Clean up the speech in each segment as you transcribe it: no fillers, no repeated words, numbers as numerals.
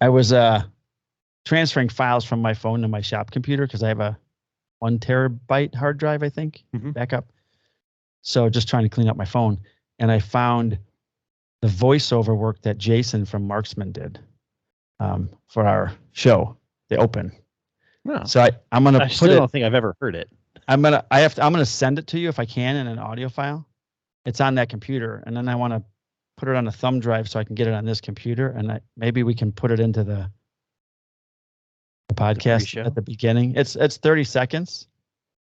I was transferring files from my phone to my shop computer because I have a 1 terabyte hard drive, I think, backup. So just trying to clean up my phone. And I found the voiceover work that Jason from Marksman did for our show, The Open. No. So I'm gonna. I still don't think I've ever heard it. I'm gonna send it to you if I can in an audio file. It's on that computer, and then I want to put it on a thumb drive so I can get it on this computer, and maybe we can put it into the podcast at the beginning. It's 30 seconds,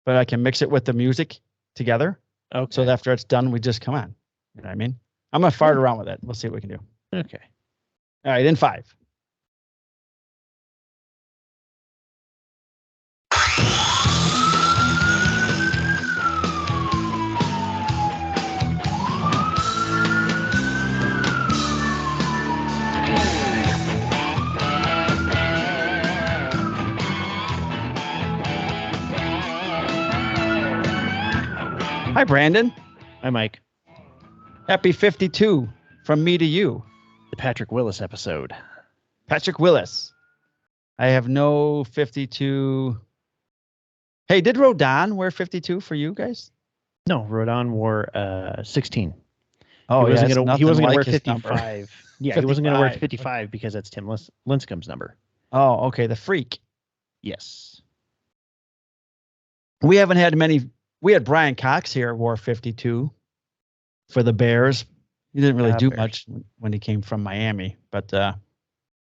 but I can mix it with the music together. Okay. So that after it's done, we just come on. You know what I mean? I'm gonna fart around with it. We'll see what we can do. Okay. All right, in 5. Hi, Brandon. Hi, Mike. Happy 52 from me to you. The Patrick Willis episode. Patrick Willis. I have no 52. Hey, did Rodon wear 52 for you guys? No, Rodon wore 16. Oh, he wasn't gonna wear 55. Yeah, 55. He wasn't gonna wear 55 because that's Tim Lincecum's number. Oh, okay, the freak. Yes. We haven't had many. We had Brian Cox here, wore 52 for the Bears. He didn't really do much when he came from Miami, but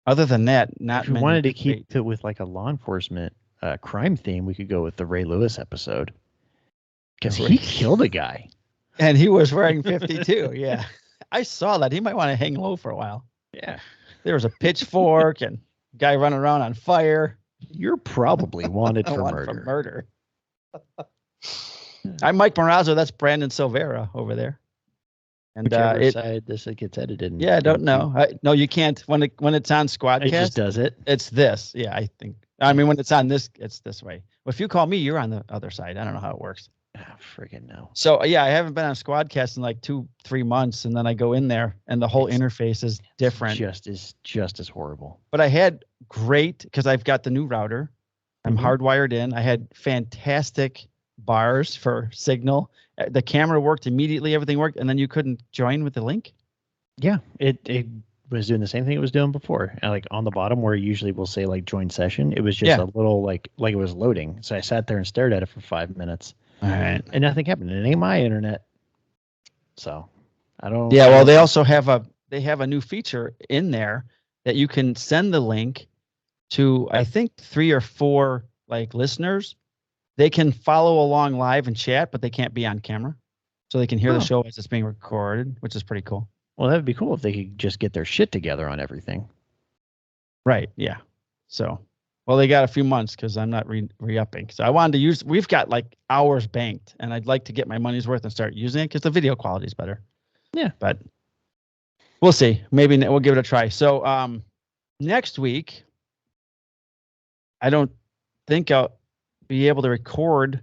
other than that, not many. If we wanted to keep it with like a law enforcement crime theme, we could go with the Ray Lewis episode because he killed a guy. And he was wearing 52. Yeah, I saw that. He might want to hang low for a while. Yeah, there was a pitchfork and a guy running around on fire. You're probably wanted for murder. I'm Mike Marrazzo. That's Brandon Silveira over there. And whichever side this gets edited. Yeah, I don't know. No, you can't. When it's on Squadcast, it just does it. It's this. Yeah, I think. I mean, when it's on this, it's this way. Well, if you call me, you're on the other side. I don't know how it works. Friggin' no. So yeah, I haven't been on Squadcast in like 2-3 months, and then I go in there, and the whole interface is different. Just as horrible. But I had great because I've got the new router. I'm hardwired in. I had fantastic bars for signal. The camera worked immediately. Everything worked, and then you couldn't join with the link. Yeah, it was doing the same thing it was doing before. And like on the bottom where usually we'll say like join session, it was just a little like it was loading. So I sat there and stared at it for 5 minutes. All right, and nothing happened. It ain't my internet, so I don't. Yeah, well, they also have a new feature in there that you can send the link to, I think 3 or 4 like listeners. They can follow along live and chat, but they can't be on camera. So they can hear the show as it's being recorded, which is pretty cool. Well, that would be cool if they could just get their shit together on everything. Right, yeah. So, well, they got a few months because I'm not re-upping. So I wanted to we've got like hours banked, and I'd like to get my money's worth and start using it because the video quality is better. Yeah. But we'll see. Maybe we'll give it a try. So next week, I don't think I'll be able to record.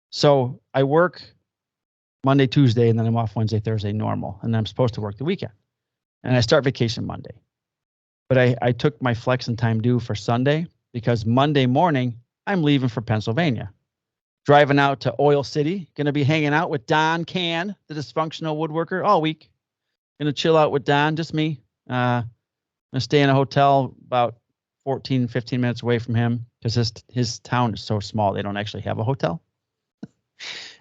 So I work Monday, Tuesday, and then I'm off Wednesday, Thursday, normal. And then I'm supposed to work the weekend. And I start vacation Monday. But I took my flex and time due for Sunday because Monday morning, I'm leaving for Pennsylvania. Driving out to Oil City. Going to be hanging out with Don Can, the dysfunctional woodworker, all week. Going to chill out with Don, just me. Going to stay in a hotel about 15 minutes away from him because his town is so small they don't actually have a hotel.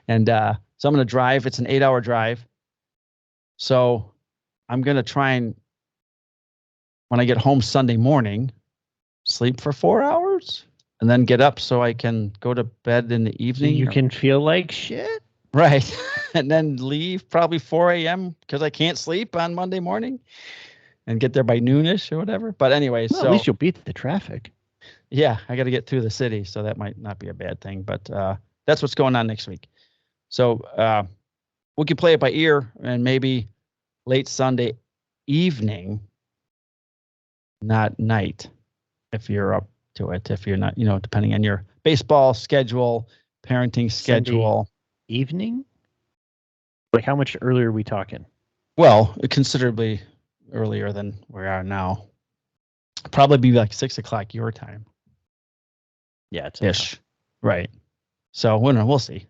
And so I'm going to drive. It's an 8-hour drive. So I'm going to try and, when I get home Sunday morning, sleep for 4 hours and then get up so I can go to bed in the evening. So you can feel like shit? Right. And then leave probably 4 a.m. because I can't sleep on Monday morning. And get there by noonish or whatever. But anyway, well, so at least you'll beat the traffic. Yeah, I got to get through the city, so that might not be a bad thing. But that's what's going on next week. So we can play it by ear, and maybe late Sunday evening, not night, if you're up to it. If you're not, depending on your baseball schedule, parenting schedule. Sunday evening? Like how much earlier are we talking? Well, considerably earlier than we are now. Probably be like 6 o'clock your time. Yeah, it's ish. Right. So we'll see.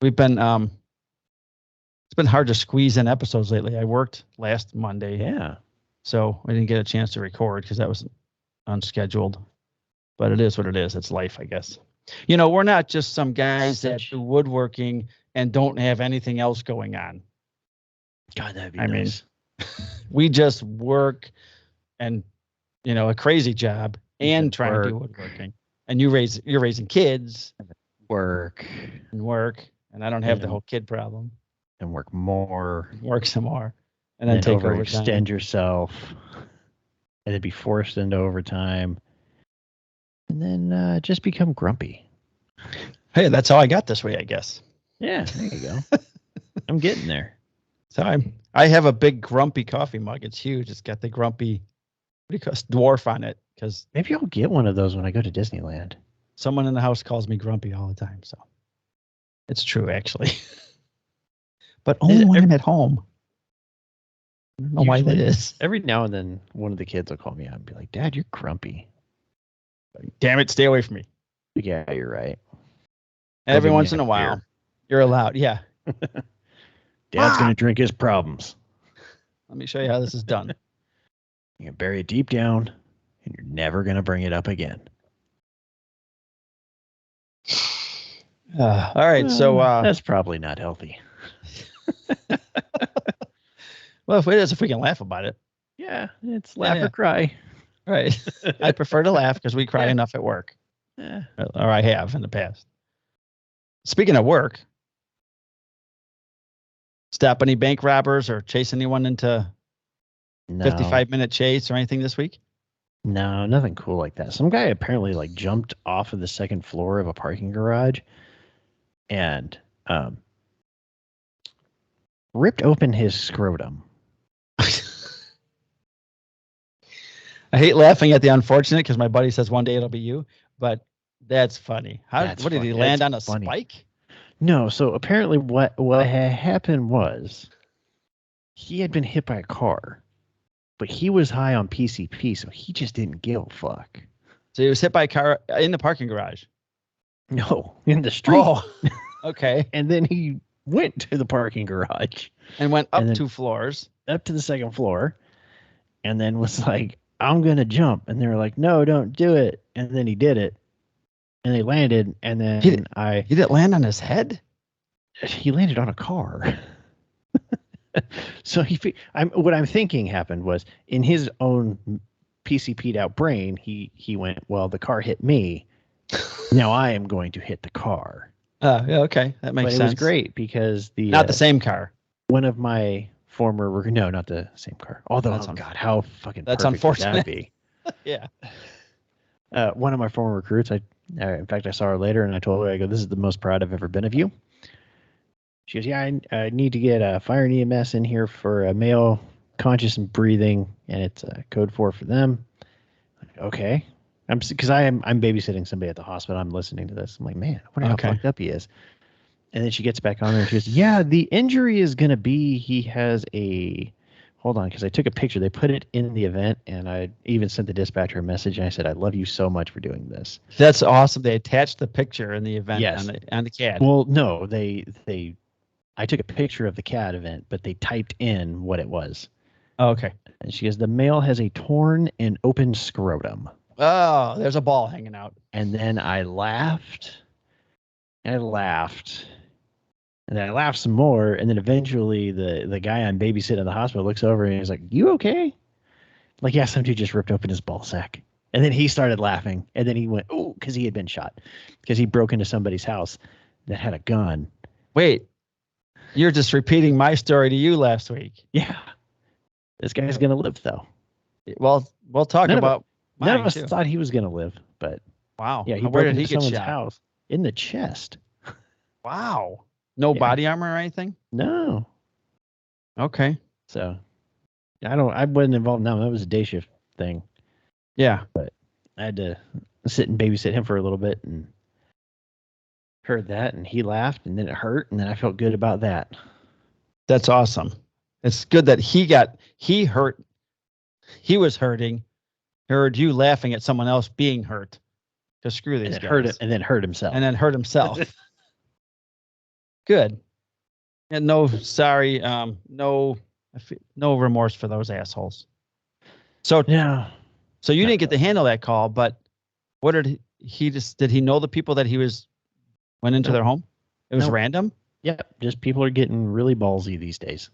We've been it's been hard to squeeze in episodes lately. I worked last Monday. Yeah. So I didn't get a chance to record because that was unscheduled. But it is what it is. It's life, I guess. We're not just some guys that do woodworking and don't have anything else going on. God, that'd be nice. We just work and, a crazy job and try to do woodworking. And you're raising kids. Work. And I don't have the whole kid problem. And work more. Work some more. And then take overtime. Extend yourself. And then be forced into overtime. And then just become grumpy. Hey, that's how I got this way, I guess. Yeah, there you go. I'm getting there. So I have a big grumpy coffee mug. It's huge. It's got the grumpy, what do you call it, dwarf on it. Because maybe I'll get one of those when I go to Disneyland. Someone in the house calls me grumpy all the time. So it's true, actually. But only when I'm at home. I don't know why that is. Every now and then, one of the kids will call me out and be like, "Dad, you're grumpy." Damn it, stay away from me. Yeah, you're right. Every once in a while, you're allowed. Yeah. Dad's going to drink his problems. Let me show you how this is done. You can bury it deep down, and you're never going to bring it up again. All right, so that's probably not healthy. Well, if it is, if we can laugh about it. Yeah, it's laugh or cry. Right. I prefer to laugh because we cry enough at work. Yeah. Or I have in the past. Speaking of work, stop any bank robbers or chase anyone into 55-minute chase or anything this week? No, nothing cool like that. Some guy apparently jumped off of the second floor of a parking garage and ripped open his scrotum. I hate laughing at the unfortunate because my buddy says one day it'll be you, but that's funny. What did he land on a spike? No, so apparently what had happened was he had been hit by a car, but he was high on PCP, so he just didn't give a fuck. So he was hit by a car in the parking garage? No, in the street. Oh, okay. And then he went to the parking garage. And went up 2 floors. Up to the second floor. And then was like, I'm going to jump. And they were like, no, don't do it. And then he did it. And they landed. And then he didn't land on his head? He landed on a car. So what I'm thinking happened was in his own PCP'd out brain, he went, well, the car hit me. Now I am going to hit the car. Yeah, okay. That makes sense. It was great because not the same car. One of my former not the same car. Although, God, how fucking that's perfect unfortunate. Would that be? Yeah. One of my former recruits, in fact, I saw her later and I told her, I go, this is the most proud I've ever been of you. She goes, yeah, I need to get a fire and EMS in here for a male conscious and breathing, and it's code 4 for them. Okay. Because I'm babysitting somebody at the hospital. I'm listening to this. I'm like, man, I wonder how fucked up he is. And then she gets back on there and she goes, yeah, the injury is going to be he has hold on, because I took a picture. They put it in the event, and I even sent the dispatcher a message, and I said, I love you so much for doing this. That's awesome. They attached the picture in the event on the CAD. Well, no, I took a picture of the CAD event, but they typed in what it was. Oh, okay. And she goes, the male has a torn and open scrotum. Oh, there's a ball hanging out. And then I laughed. And then I laughed some more. And then eventually the guy I'm babysitting in the hospital looks over and he's like, you okay? Like, yeah, some dude just ripped open his ball sack. And then he started laughing. And then he went, ooh, because he had been shot. Because he broke into somebody's house that had a gun. Wait, you're just repeating my story to you last week. Yeah. This guy's going to live, though. Well, we'll talk about none of us thought he was going to live, but wow. Yeah, where did he get shot? House in the chest. Wow. No body armor or anything? No. Okay. So I wasn't involved in that. That was a day shift thing. Yeah. But I had to sit and babysit him for a little bit and heard that, and he laughed, and then it hurt, and then I felt good about that. That's awesome. It's good that he hurt. He was hurting, heard you laughing at someone else being hurt. To screw these guys. And then hurt himself. And then hurt himself. Good. And no, sorry, no remorse for those assholes. So yeah. So you didn't get to handle that call, but what did he know the people that went into their home? It was random? Yep. Just people are getting really ballsy these days.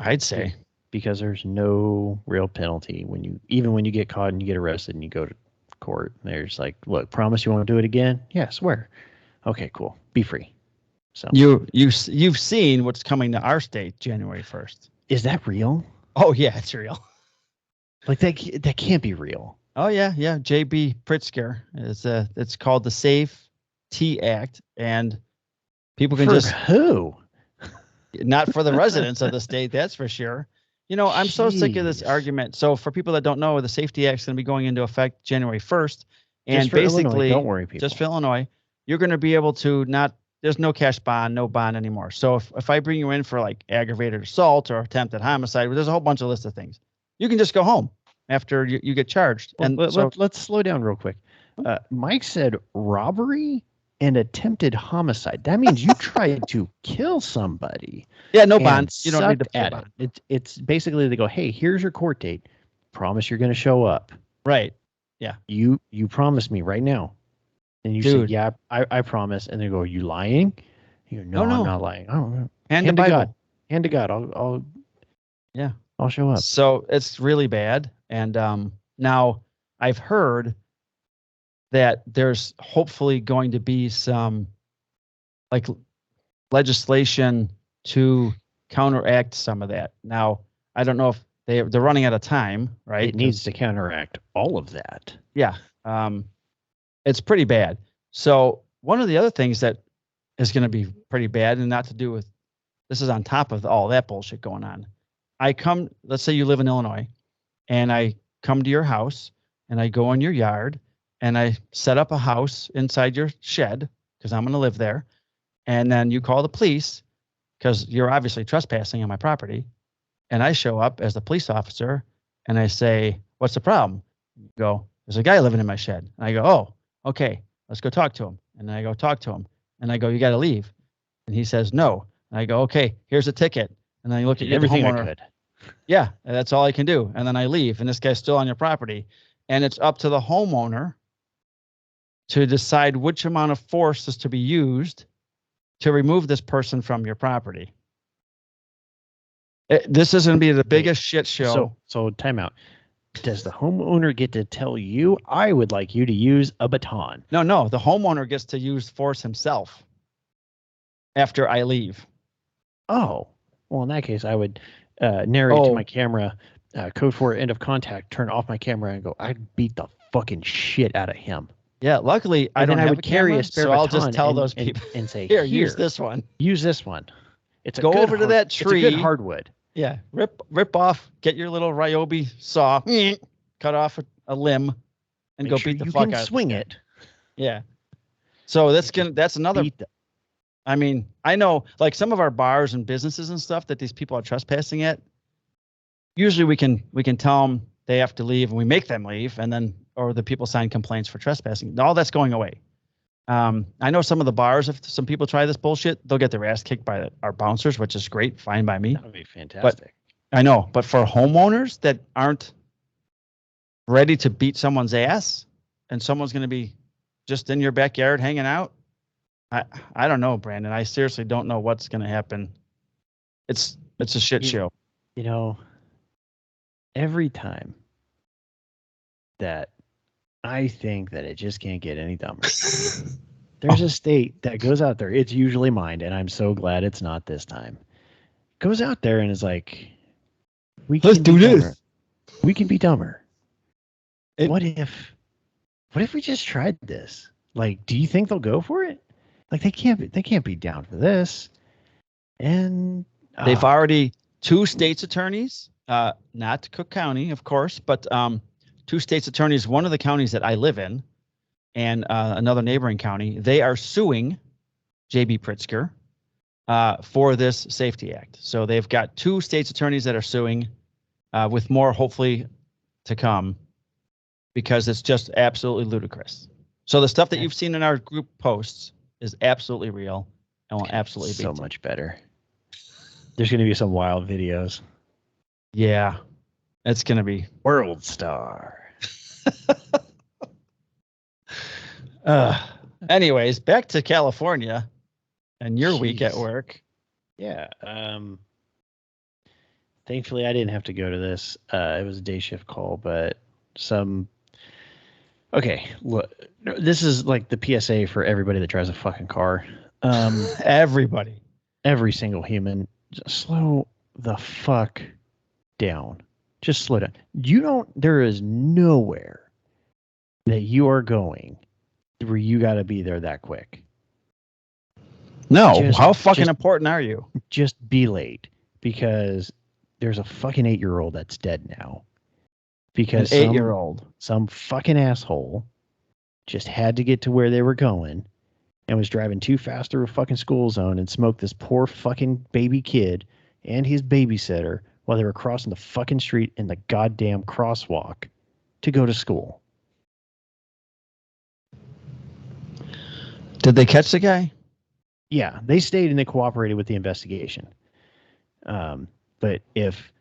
I'd say. Because there's no real penalty even when you get caught and you get arrested and you go to court. There's like, look, promise you won't do it again? Yeah, swear. Okay, cool. Be free. So you've seen what's coming to our state January 1st. Is that real? Oh yeah, it's real. Like that can't be real. Oh yeah. JB Pritzker it's called the Safety Act, and people can who? Not for the residents of the state, that's for sure. I'm so sick of this argument. So for people that don't know, the Safety Act is going to be going into effect January 1st. And basically, Illinois, don't worry, people. Just for Illinois, you're going to be able to there's no cash bond, no bond anymore. So if I bring you in for like aggravated assault or attempted homicide, there's a whole bunch of list of things. You can just go home after you get charged. And let's slow down real quick. Mike said robbery and attempted homicide. That means you tried to kill somebody. Yeah, no bond. You don't need to pay bond. It's basically they go, hey, here's your court date. Promise you're going to show up. Right. Yeah. You promise me right now. And you say, yeah, I promise. And they go, are you lying? You go, no, I'm not lying. Oh, hand to God. Hand to God. I'll show up. So it's really bad. And now I've heard that there's hopefully going to be some like legislation to counteract some of that. Now, I don't know if they're running out of time, right? It needs to counteract all of that. Yeah. It's pretty bad. So one of the other things that is going to be pretty bad, and not to do with, this is on top of all that bullshit going on. Let's say you live in Illinois, and I come to your house, and I go in your yard, and I set up a house inside your shed, because I'm going to live there. And then you call the police, because you're obviously trespassing on my property. And I show up as the police officer, and I say, what's the problem? You go, there's a guy living in my shed. And I go, oh, okay, let's go talk to him. And then I go talk to him. And I go, you got to leave. And he says, no. And I go, okay, here's a ticket. And then you look at everything I could. Yeah, that's all I can do. And then I leave, and this guy's still on your property. And it's up to the homeowner to decide which amount of force is to be used to remove this person from your property. This is going to be the biggest shit show. So time out. Does the homeowner get to tell you, I would like you to use a baton? No. The homeowner gets to use force himself after I leave. Oh, well, in that case, I would narrate to my camera, code 4, end of contact, turn off my camera and go, I'd beat the fucking shit out of him. Yeah, luckily I don't have a camera, so I'll just tell those people and say, here, use this one. Use this one. It's go over to that tree. It's a good hardwood. Yeah, rip off, get your little Ryobi saw, cut off a limb, and go beat the fuck out. You can swing it. Yeah. So that's another. I mean, I know like some of our bars and businesses and stuff that these people are trespassing at. Usually we can tell them they have to leave, and we make them leave, and then or the people sign complaints for trespassing. All that's going away. I know some of the bars, if some people try this bullshit, they'll get their ass kicked by our bouncers, which is great, fine by me. That would be fantastic. But I know, but for homeowners that aren't ready to beat someone's ass, and someone's going to be just in your backyard hanging out, I don't know, Brandon. I seriously don't know what's going to happen. It's a shit show. You know, every time that I think that it just can't get any dumber. There's a state that goes out there. It's usually mine, and I'm so glad it's not this time. Goes out there and is like, let's do this. We can be dumber. What if we just tried this? Like, do you think they'll go for it? Like, they can't be down for this. And they've already 2 state's attorneys, not Cook County, of course, but 2 state's attorneys, one of the counties that I live in and another neighboring county, they are suing JB Pritzker for this Safety Act. So they've got 2 state's attorneys that are suing with more hopefully to come. because it's just absolutely ludicrous. So the stuff that Yeah. you've seen in our group posts is absolutely real and will absolutely be so much better. There's going to be some wild videos. Yeah, it's going to be World Star. Anyways, back to California and your week at Jeez. work. Yeah. Thankfully, I didn't have to go to this. It was a day shift call, but okay, look, this is like the PSA for everybody that drives a fucking car. Everybody. Every single human, just slow the fuck down. Just slow down. There is nowhere that you are going where you got to be there that quick. No, how fucking important are you? Just be late, because there's a fucking 8-year-old that's dead now. Because An 8-year-old, some fucking asshole just had to get to where they were going and was driving too fast through a fucking school zone and smoked this poor fucking baby kid and his babysitter while they were crossing the fucking street in the goddamn crosswalk to go to school. Did they catch the guy? Yeah, they stayed and they cooperated with the investigation. But if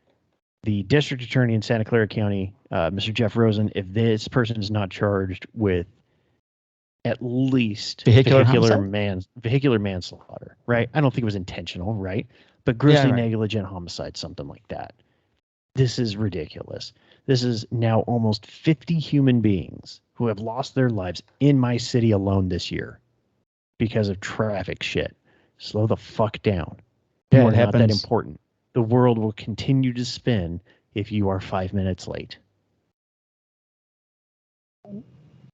the district attorney in Santa Clara County, Mr. Jeff Rosen, if this person is not charged with at least vehicular manslaughter, right? I don't think it was intentional, right? But grossly negligent homicide, something like that. This is ridiculous. This is now almost 50 human beings who have lost their lives in my city alone this year because of traffic shit. Slow the fuck down. Yeah, You are not that important. The world will continue to spin if you are 5 minutes late.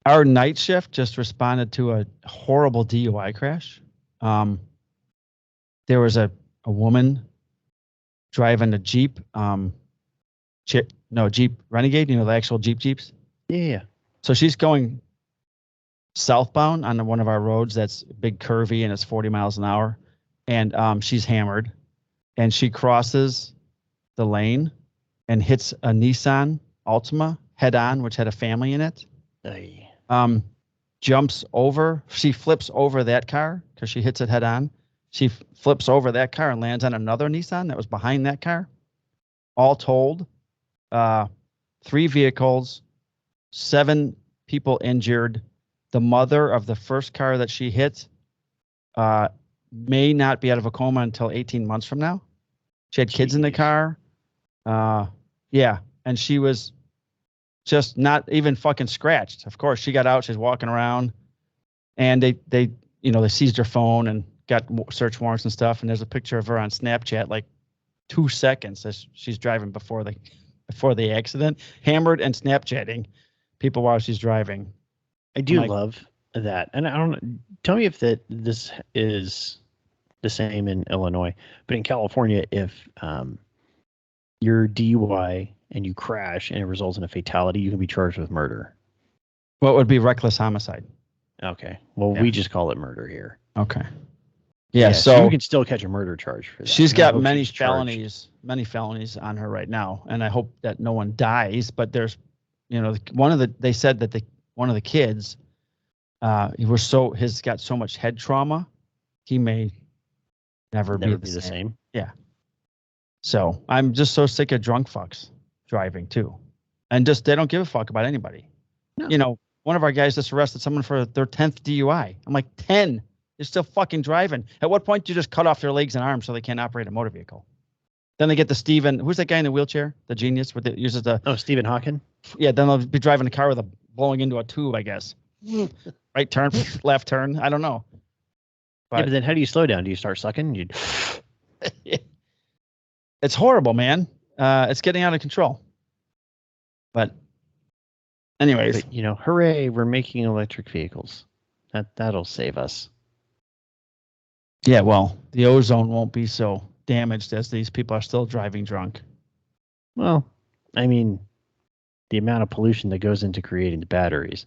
Our night shift just responded to a horrible DUI crash. There was a woman driving a Jeep, Jeep Renegade, the actual Jeeps. Yeah. So she's going southbound on one of our roads that's big, curvy, and it's 40 miles an hour. And she's hammered, and she crosses the lane and hits a Nissan Altima head on, which had a family in it. Aye. Jumps over. She flips over that car because she hits it head on. She flips over that car and lands on another Nissan that was behind that car. All told, 3 vehicles, 7 people injured. The mother of the first car that she hit may not be out of a coma until 18 months from now. She had kids in the car. Yeah, and she was just not even fucking scratched. Of course, she got out. She's walking around, and they seized her phone and got search warrants and stuff. And there's a picture of her on Snapchat, like 2 seconds as she's driving before the accident, hammered and Snapchatting people while she's driving. I do love that, and I don't. Tell me if this is the same in Illinois, but in California, if you're DUI and you crash and it results in a fatality, you can be charged with murder. What would be reckless homicide? Okay. Well, we just call it murder here. Okay. Yeah, so you can still catch a murder charge for that. She's got many felonies on her right now, and I hope that no one dies. But there's, they said that one of the kids, he's got so much head trauma, he may never be the same. Yeah. So I'm just so sick of drunk fucks driving too, and just they don't give a fuck about anybody. No. One of our guys just arrested someone for their 10th DUI. I'm like, 10? You're still fucking driving. At what point do you just cut off their legs and arms so they can't operate a motor vehicle? Then they get the Stephen. Who's that guy in the wheelchair? The genius uses the. Oh, Stephen Hawking. Yeah. Then they'll be driving a car with blowing into a tube, I guess. Right turn, left turn. I don't know. But then how do you slow down? Do you start sucking? It's horrible, man. It's getting out of control. But anyways, hooray! We're making electric vehicles. That'll save us. Yeah, well, the ozone won't be so damaged as these people are still driving drunk. Well, I mean, the amount of pollution that goes into creating the batteries.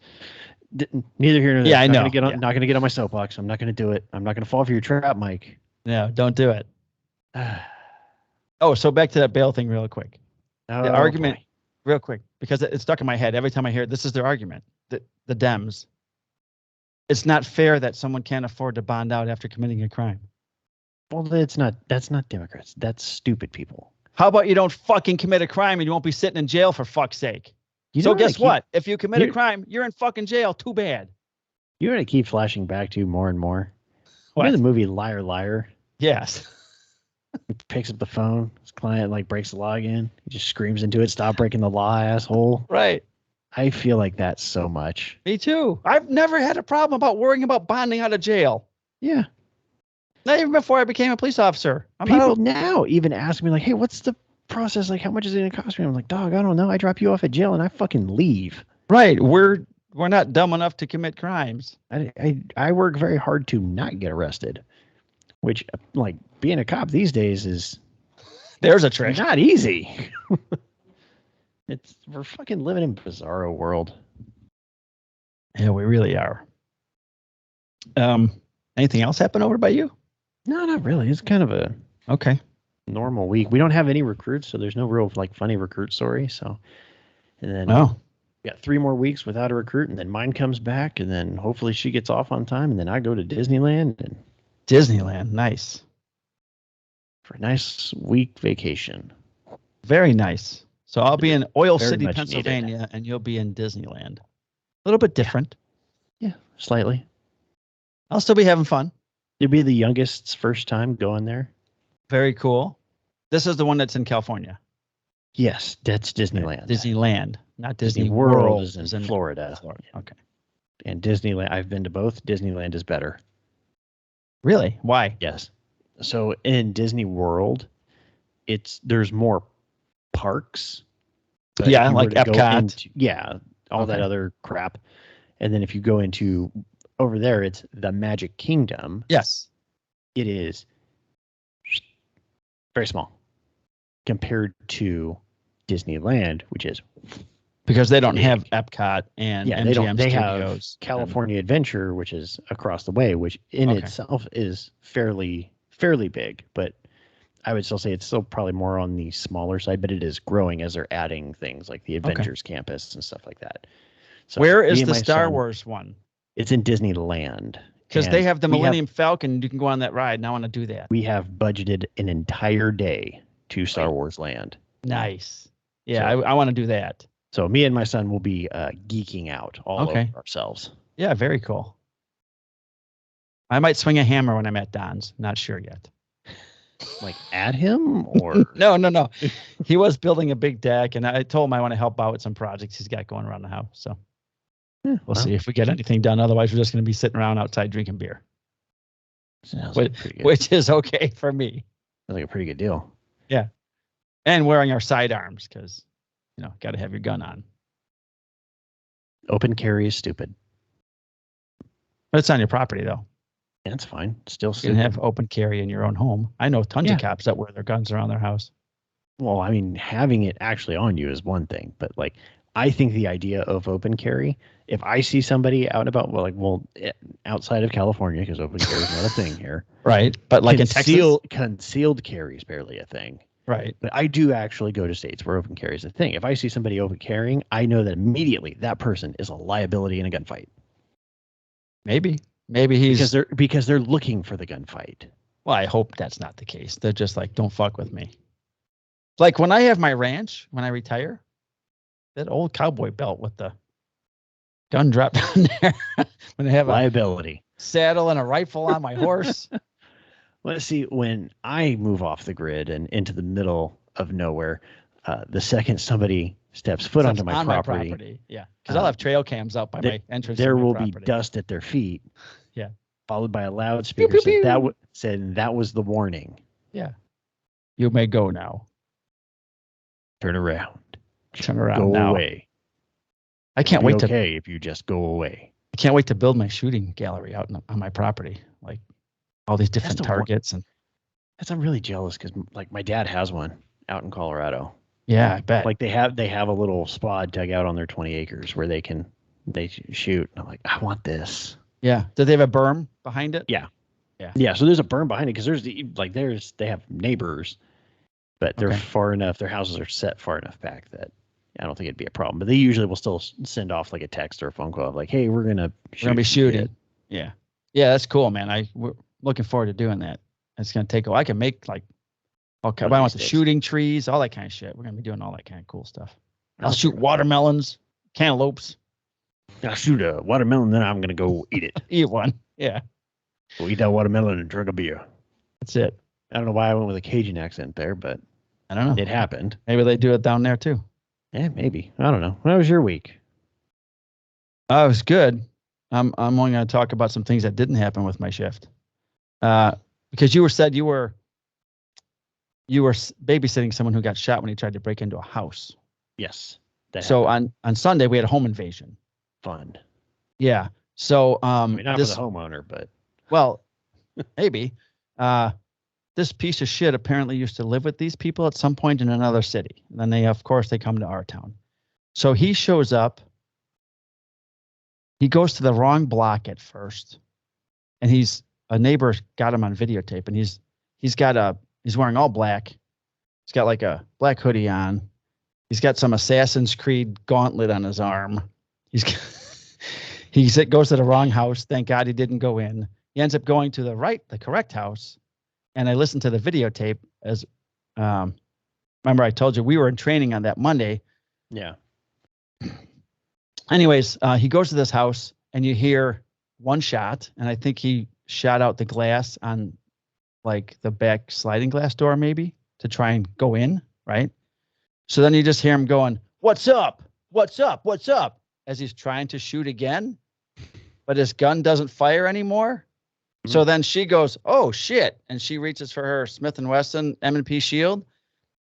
Neither here nor there. Yeah, I know. Not going to get on my soapbox. I'm not going to do it. I'm not going to fall for your trap, Mike. No, don't do it. So back to that bail thing real quick. The argument real quick, because it's stuck in my head every time I hear it. This is their argument. The Dems. It's not fair that someone can't afford to bond out after committing a crime. Well, that's not Democrats. That's stupid people. How about you don't fucking commit a crime and you won't be sitting in jail for fuck's sake? You So know guess what? If you commit a crime, you're in fucking jail. Too bad. You know what I keep flashing back to more and more? What? Remember the movie Liar Liar? Yes. He picks up the phone. His client like breaks the law again. He just screams into it, "Stop breaking the law, asshole." Right. I feel like that so much. Me too. I've never had a problem about worrying about bonding out of jail. Yeah. Not even before I became a police officer. People now even ask me like, "Hey, what's the process? Like, how much is it going to cost me?" I'm like, "Dog, I don't know. I drop you off at jail and I fucking leave." Right. We're not dumb enough to commit crimes. I work very hard to not get arrested, which like being a cop these days is there's a trick. Not easy. We're fucking living in bizarro world. Yeah, we really are. Anything else happen over by you? No, not really. It's kind of a normal week. We don't have any recruits, so there's no real like funny recruit story. So, and then we got 3 more weeks without a recruit, and then mine comes back, and then hopefully she gets off on time, and then I go to Disneyland. And Disneyland, nice. For a nice week vacation. Very nice. So I'll be in Oil Very City, much Pennsylvania, needed. and you'll be in Disneyland. A little bit different. Yeah, slightly. I'll still be having fun. You'll be the youngest's first time going there. Very cool. This is the one that's in California. Yes, that's Disneyland. Disneyland, not Disney World is in Florida. Okay. And Disneyland, I've been to both. Disneyland is better. Really? Why? Yes. So in Disney World, there's more parks. Yeah, like Epcot. All that other crap. And then if you go into over there, it's the Magic Kingdom. Yes. It is very small compared to Disneyland, which is because they don't have Epcot and MGM They Studios. have California Adventure, which is across the way, which in itself is fairly big, but I would still say it's still probably more on the smaller side, but it is growing as they're adding things like the Adventures Campus and stuff like that. So where is the Star Wars one? It's in Disneyland. Because they have the Millennium Falcon. You can go on that ride, and I want to do that. We have budgeted an entire day to Star Wars Land. Nice. Yeah, I want to do that. So me and my son will be geeking out all over ourselves. Yeah, very cool. I might swing a hammer when I'm at Don's. Not sure yet. Like at him or no. He was building a big deck, and I told him I want to help out with some projects he's got going around the house. So we'll see if we get anything done. Otherwise, we're just going to be sitting around outside drinking beer, which is okay for me. Sounds like a pretty good deal. Yeah, and wearing our sidearms because got to have your gun on. Open carry is stupid. But it's on your property though. That's fine. Still you can have open carry in your own home. I know tons of cops that wear their guns around their house. Well, I mean, having it actually on you is one thing, but like, I think the idea of open carry, if I see somebody out and about, outside of California, because open carry is not a thing here. Right. But like in Texas, concealed carry is barely a thing. Right. But I do actually go to states where open carry is a thing. If I see somebody open carrying, I know that immediately that person is a liability in a gunfight. Maybe he's because they're looking for the gunfight. Well, I hope that's not the case. They're just like, don't fuck with me. Like when I have my ranch, when I retire, that old cowboy belt with the gun drop down there. When I have liability saddle and a rifle on my horse. Let's see, when I move off the grid and into the middle of nowhere, the second somebody steps foot onto my property. Yeah, because I'll have trail cams up by my entrance. There will be dust at their feet. Yeah, followed by a loudspeaker. Pew, pew, pew. Said that was the warning. Yeah, you may go now. Turn around. Go now. Away. I can't wait to. Okay, if you just go away. I can't wait to build my shooting gallery out on my property, like all these different targets and. I'm really jealous because like my dad has one out in Colorado. Yeah, I bet. Like they have a little spot dug out on their 20 acres where they shoot. I'm like, I want this. Yeah. Do they have a berm behind it? Yeah. So there's a berm behind it because they have neighbors, but they're far enough. Their houses are set far enough back that I don't think it'd be a problem. But they usually will still send off like a text or a phone call of like, hey, we're gonna be shooting. Yeah, that's cool, man. We're looking forward to doing that. It's gonna take. I can make like, okay, I want the shooting trees, all that kind of shit. We're gonna be doing all that kind of cool stuff. I'll shoot watermelons, cantaloupes. I'll shoot a watermelon, then I'm gonna go eat it. Eat one. Yeah. We'll eat that watermelon and drink a beer. That's it. I don't know why I went with a Cajun accent there, but I don't know. It happened. Maybe they do it down there too. Yeah, maybe. I don't know. How was your week? It was good. I'm only going to talk about some things that didn't happen with my shift. Because you were babysitting someone who got shot when he tried to break into a house. Yes. So on Sunday we had a home invasion. Fun. Yeah. So not for the homeowner, but well, maybe. This piece of shit apparently used to live with these people at some point in another city. And then they come to our town. So he shows up. He goes to the wrong block at first. And a neighbor got him on videotape, and he's wearing all black. He's got like a black hoodie on. He's got some Assassin's Creed gauntlet on his arm. He goes to the wrong house. Thank God he didn't go in. He ends up going to the correct house. And I listened to the videotape as, remember I told you we were in training on that Monday. Yeah. Anyways, he goes to this house and you hear one shot, and I think he shot out the glass on like the back sliding glass door maybe to try and go in, right? So then you just hear him going, "What's up? What's up? What's up?" as he's trying to shoot again, but his gun doesn't fire anymore. So then she goes, "Oh shit!" and she reaches for her Smith & Wesson M&P shield.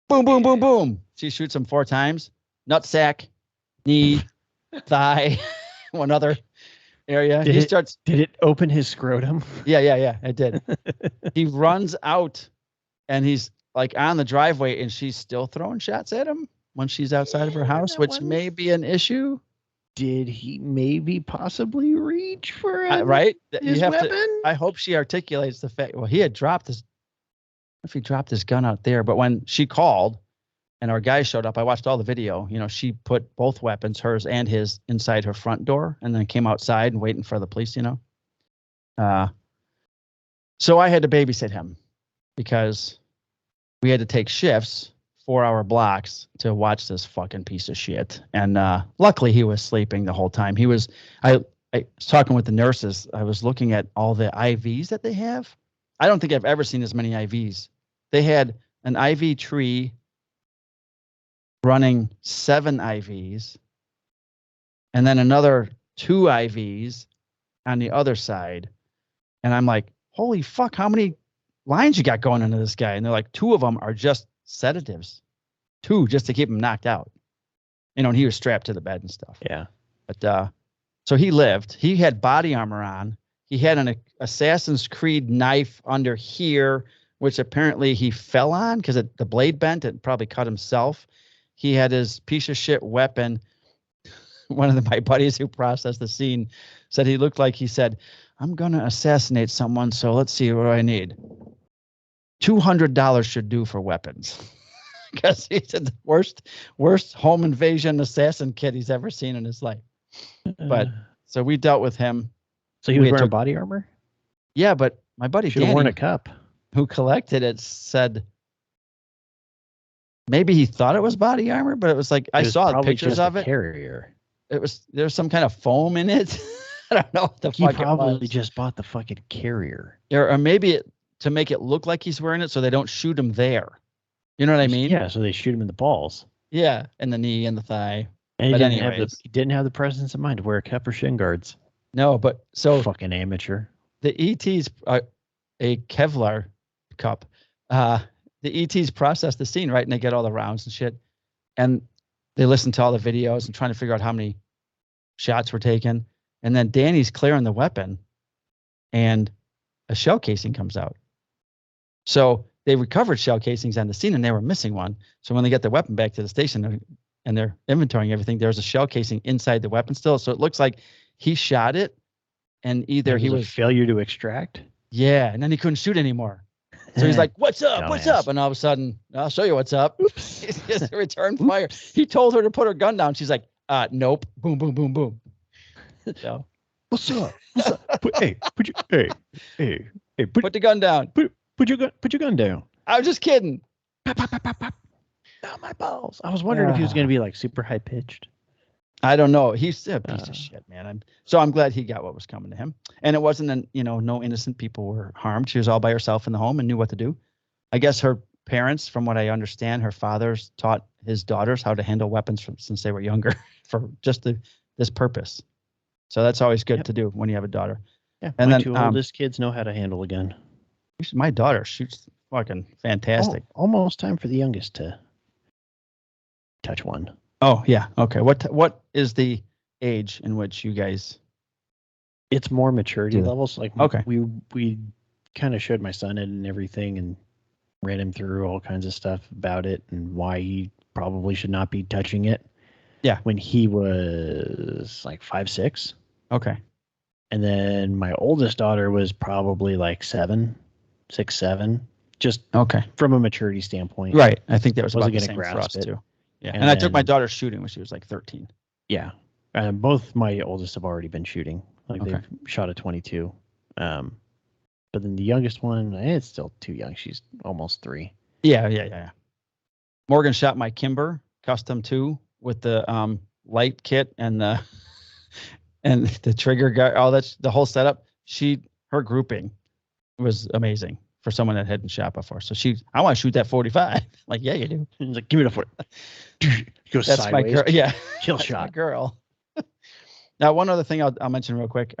Boom, boom, boom, boom. She shoots him 4 times. Nutsack, knee, thigh, one other area. Did it open his scrotum? Yeah, it did. He runs out, and he's like on the driveway, and she's still throwing shots at him when she's outside of her house, which may be an issue. Did he maybe possibly reach for right? His weapon? I hope she articulates the fact. Well, he had dropped his. If he dropped his gun out there, but when she called, and our guy showed up, I watched all the video. She put both weapons, hers and his, inside her front door, and then came outside and waiting for the police. So I had to babysit him because we had to take shifts. 4-hour blocks to watch this fucking piece of shit. And luckily he was sleeping the whole time. I was talking with the nurses. I was looking at all the IVs that they have. I don't think I've ever seen as many IVs. They had an IV tree running 7 IVs and then another 2 IVs on the other side. And I'm like, holy fuck, how many lines you got going into this guy? And they're like, 2 of them are just sedatives, 2 just to keep him knocked out, and he was strapped to the bed and stuff. Yeah. But so he lived. He had body armor on. He had an Assassin's Creed knife under here, which apparently he fell on because the blade bent and probably cut himself. He had his piece of shit weapon. One of my buddies who processed the scene said he looked like he said, "I'm going to assassinate someone, so let's see what I need. $200 should do for weapons." Because he said the worst home invasion assassin kit he's ever seen in his life. But so we dealt with him. So he was wearing body armor? Yeah, but my buddy should have worn a cup. Who collected it said maybe he thought it was body armor, but it was like I saw pictures of it. Carrier. There's some kind of foam in it. I don't know what the fuck it was. He probably just bought the fucking carrier. Or maybe to make it look like he's wearing it so they don't shoot him there. You know what I mean? Yeah, so they shoot him in the balls. Yeah, and the knee and the thigh. And he didn't have the presence of mind to wear a cup or shin guards. No, but so fucking amateur. The ETs a Kevlar cup. The ETs process the scene, right? And they get all the rounds and shit. And they listen to all the videos and trying to figure out how many shots were taken. And then Danny's clearing the weapon and a shell casing comes out. So they recovered shell casings on the scene and they were missing one. So when they get the weapon back to the station and they're inventorying everything, there's a shell casing inside the weapon still. So it looks like he shot it and either he was failure to extract. Yeah. And then he couldn't shoot anymore. So he's like, "What's up? What's Dumbass. up?" And all of a sudden, "I'll show you what's up." Oops. He just returned fire. He told her to put her gun down. She's like, "Nope." Boom, boom, boom, boom. So, What's up? What's up? Put the gun down. Put your gun down. I was just kidding. Pop, pop, pop, pop, pop. Oh, my balls. I was wondering if he was going to be like super high pitched. I don't know. He's a piece of shit, man. I'm glad he got what was coming to him. And it wasn't no innocent people were harmed. She was all by herself in the home and knew what to do. I guess her parents, from what I understand, her fathers taught his daughters how to handle weapons since they were younger for just this purpose. So that's always good to do when you have a daughter. Yeah, and my then two oldest kids know how to handle a gun. My daughter shoots fucking fantastic. Almost time for the youngest to touch one. Oh yeah. Okay. What is the age in which you guys? It's more maturity levels. Like okay, we kind of showed my son it and everything, and ran him through all kinds of stuff about it and why he probably should not be touching it. Yeah. When he was like 5, 6. Okay. And then my oldest daughter was probably like 7, 6, 7. Just from a maturity standpoint. Right. I think that was about the gonna same for us grasp it. too. Yeah. And I took my daughter shooting when she was like 13. Yeah. Both my oldest have already been shooting. Like they've shot a 22. But then the youngest one, it's still too young. She's almost 3. Yeah. Morgan shot my Kimber Custom 2 with the light kit and the trigger guard. Oh, that's the whole setup. Her grouping was amazing for someone that hadn't shot before. So I want to shoot that 45. Like, yeah, you do. He's like, give me the 40. Goes That's sideways. my girl. Yeah. Kill That's shot. my girl. Now, one other thing I'll mention real quick.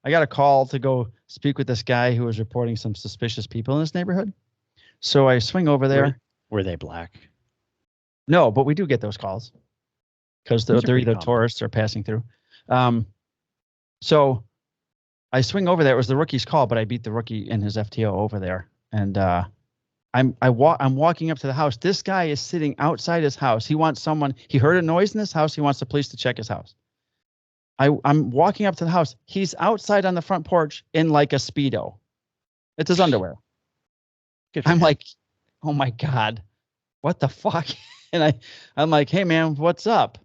I got a call to go speak with this guy who was reporting some suspicious people in his neighborhood. So I swing over there. Were they black? No, but we do get those calls because they're either tourists or passing through. So I swing over there. It was the rookie's call, but I beat the rookie in his FTO over there. And I'm walking up to the house. This guy is sitting outside his house. He wants someone. He heard a noise in his house. He wants the police to check his house. I'm walking up to the house. He's outside on the front porch in like a Speedo. It's his underwear. I'm like, oh my God, what the fuck? And I'm like, hey man, what's up?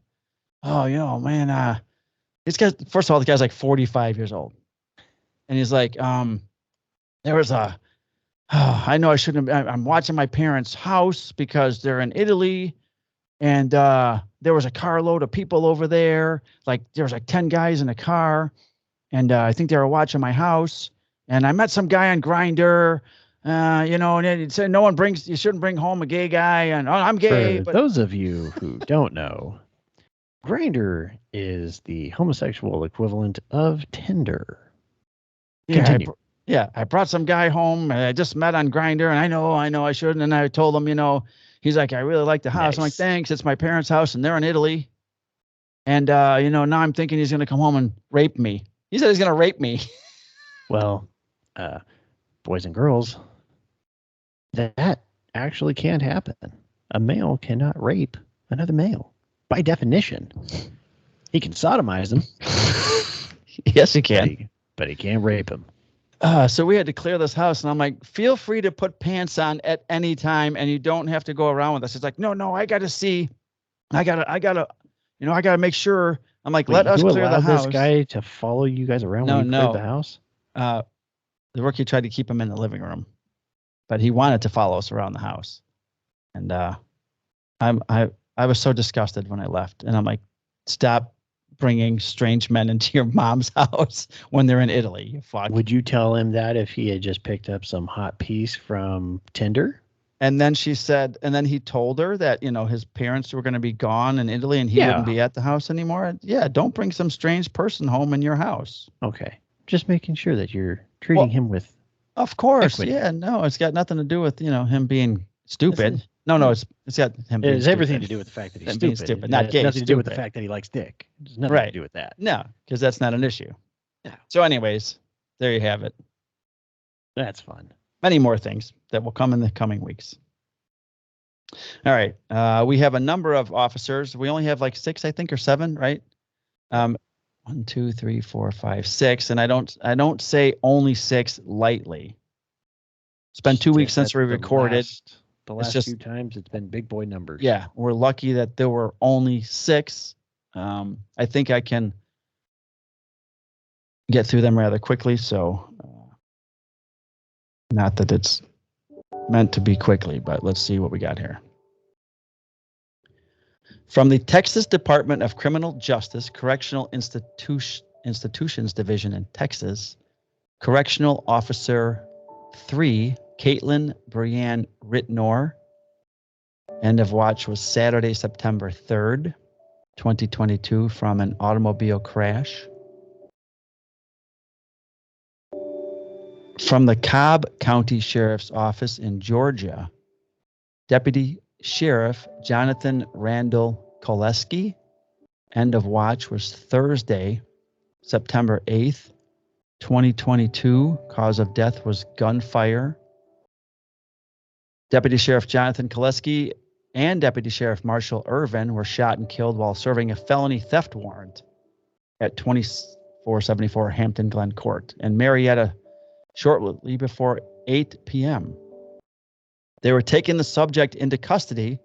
Oh, man, this guy, first of all, the guy's like 45 years old. And he's like, there was I know I shouldn't have, I'm watching my parents' house because they're in Italy. And there was a carload of people over there. Like there was like 10 guys in a car. And I think they were watching my house. And I met some guy on Grindr, and it said you shouldn't bring home a gay guy. And I'm gay. For those of you who don't know, Grindr is the homosexual equivalent of Tinder. Continue. I brought some guy home. I just met on Grindr, and I know I shouldn't. And I told him, he's like, I really like the house. Nice. I'm like, thanks. It's my parents' house, and they're in Italy. And now I'm thinking he's gonna come home and rape me. He said he's gonna rape me. Well, boys and girls, that actually can't happen. A male cannot rape another male by definition. He can sodomize them. Yes, he can. But he can't rape him. So we had to clear this house, and I'm like, feel free to put pants on at any time, and you don't have to go around with us. It's like, no, I gotta see. I gotta make sure. I'm like, let us clear the house. This guy to follow you guys around when you cleared the house? The rookie tried to keep him in the living room, but he wanted to follow us around the house. And I was so disgusted when I left, and I'm like, stop bringing strange men into your mom's house when they're in Italy. You fuck. Would you tell him that if he had just picked up some hot piece from Tinder? And then he told her that, his parents were going to be gone in Italy and he wouldn't be at the house anymore. Yeah. Don't bring some strange person home in your house. Okay. Just making sure that you're treating him with. Of course. Equity. Yeah. No, it's got nothing to do with, him being stupid. No, it's got him being It has everything to do with the fact that he's stupid. Stupid. Not gay. Nothing to do with the fact that he likes dick. There's nothing to do with that. No, because that's not an issue. Yeah. So anyways, there you have it. That's fun. Many more things that will come in the coming weeks. All right. We have a number of officers. We only have like 6, I think, or 7, right? 1, 2, 3, 4, 5, 6. And I don't say only 6 lightly. It's been 2 weeks since That's we recorded. The last few times it's been big boy numbers. Yeah, we're lucky that there were only 6. I think I can get through them rather quickly. So, not that it's meant to be quickly, but let's see what we got here. From the Texas Department of Criminal Justice Correctional Institutions Division in Texas, Correctional Officer 3, Caitlin Brianne Ritnor. End of watch was Saturday, September 3rd, 2022, from an automobile crash. From the Cobb County Sheriff's Office in Georgia, Deputy Sheriff Jonathan Randall Koleski. End of watch was Thursday, September 8th, 2022. Cause of death was gunfire. Deputy Sheriff Jonathan Koleski and Deputy Sheriff Marshall Irvin were shot and killed while serving a felony theft warrant at 2474 Hampton Glen Court in Marietta shortly before 8 p.m. They were taking the subject into custody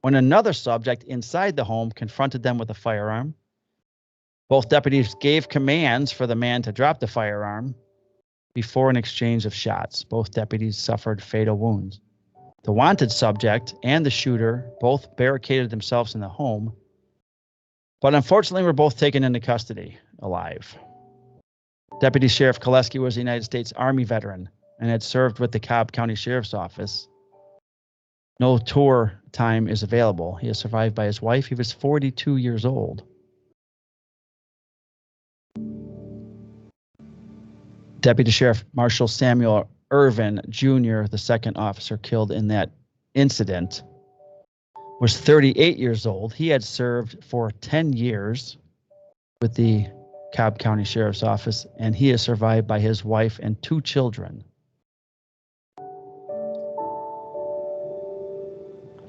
when another subject inside the home confronted them with a firearm. Both deputies gave commands for the man to drop the firearm before an exchange of shots. Both deputies suffered fatal wounds. The wanted subject and the shooter both barricaded themselves in the home, but unfortunately were both taken into custody alive. Deputy Sheriff Koleski was a United States Army veteran and had served with the Cobb County Sheriff's Office. No tour time is available. He is survived by his wife. He was 42 years old. Deputy Sheriff Marshall Samuel Irvin Jr., the second officer killed in that incident, was 38 years old. He had served for 10 years with the Cobb County Sheriff's Office, and he is survived by his wife and 2 children.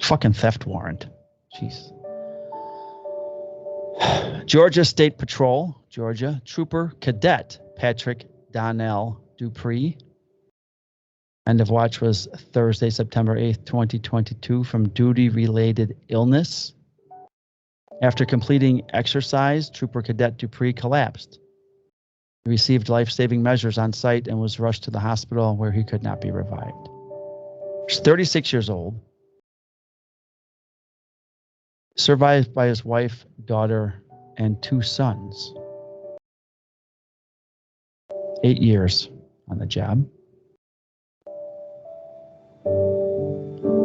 Fucking theft warrant. Jeez. Georgia State Patrol, Georgia, Trooper Cadet Patrick Donnell Dupree. End of watch was Thursday, September 8th, 2022, from duty-related illness. After completing exercise, Trooper Cadet Dupree collapsed. He received life-saving measures on site and was rushed to the hospital where he could not be revived. He's 36 years old. Survived by his wife, daughter, and 2 sons. 8 years on the job.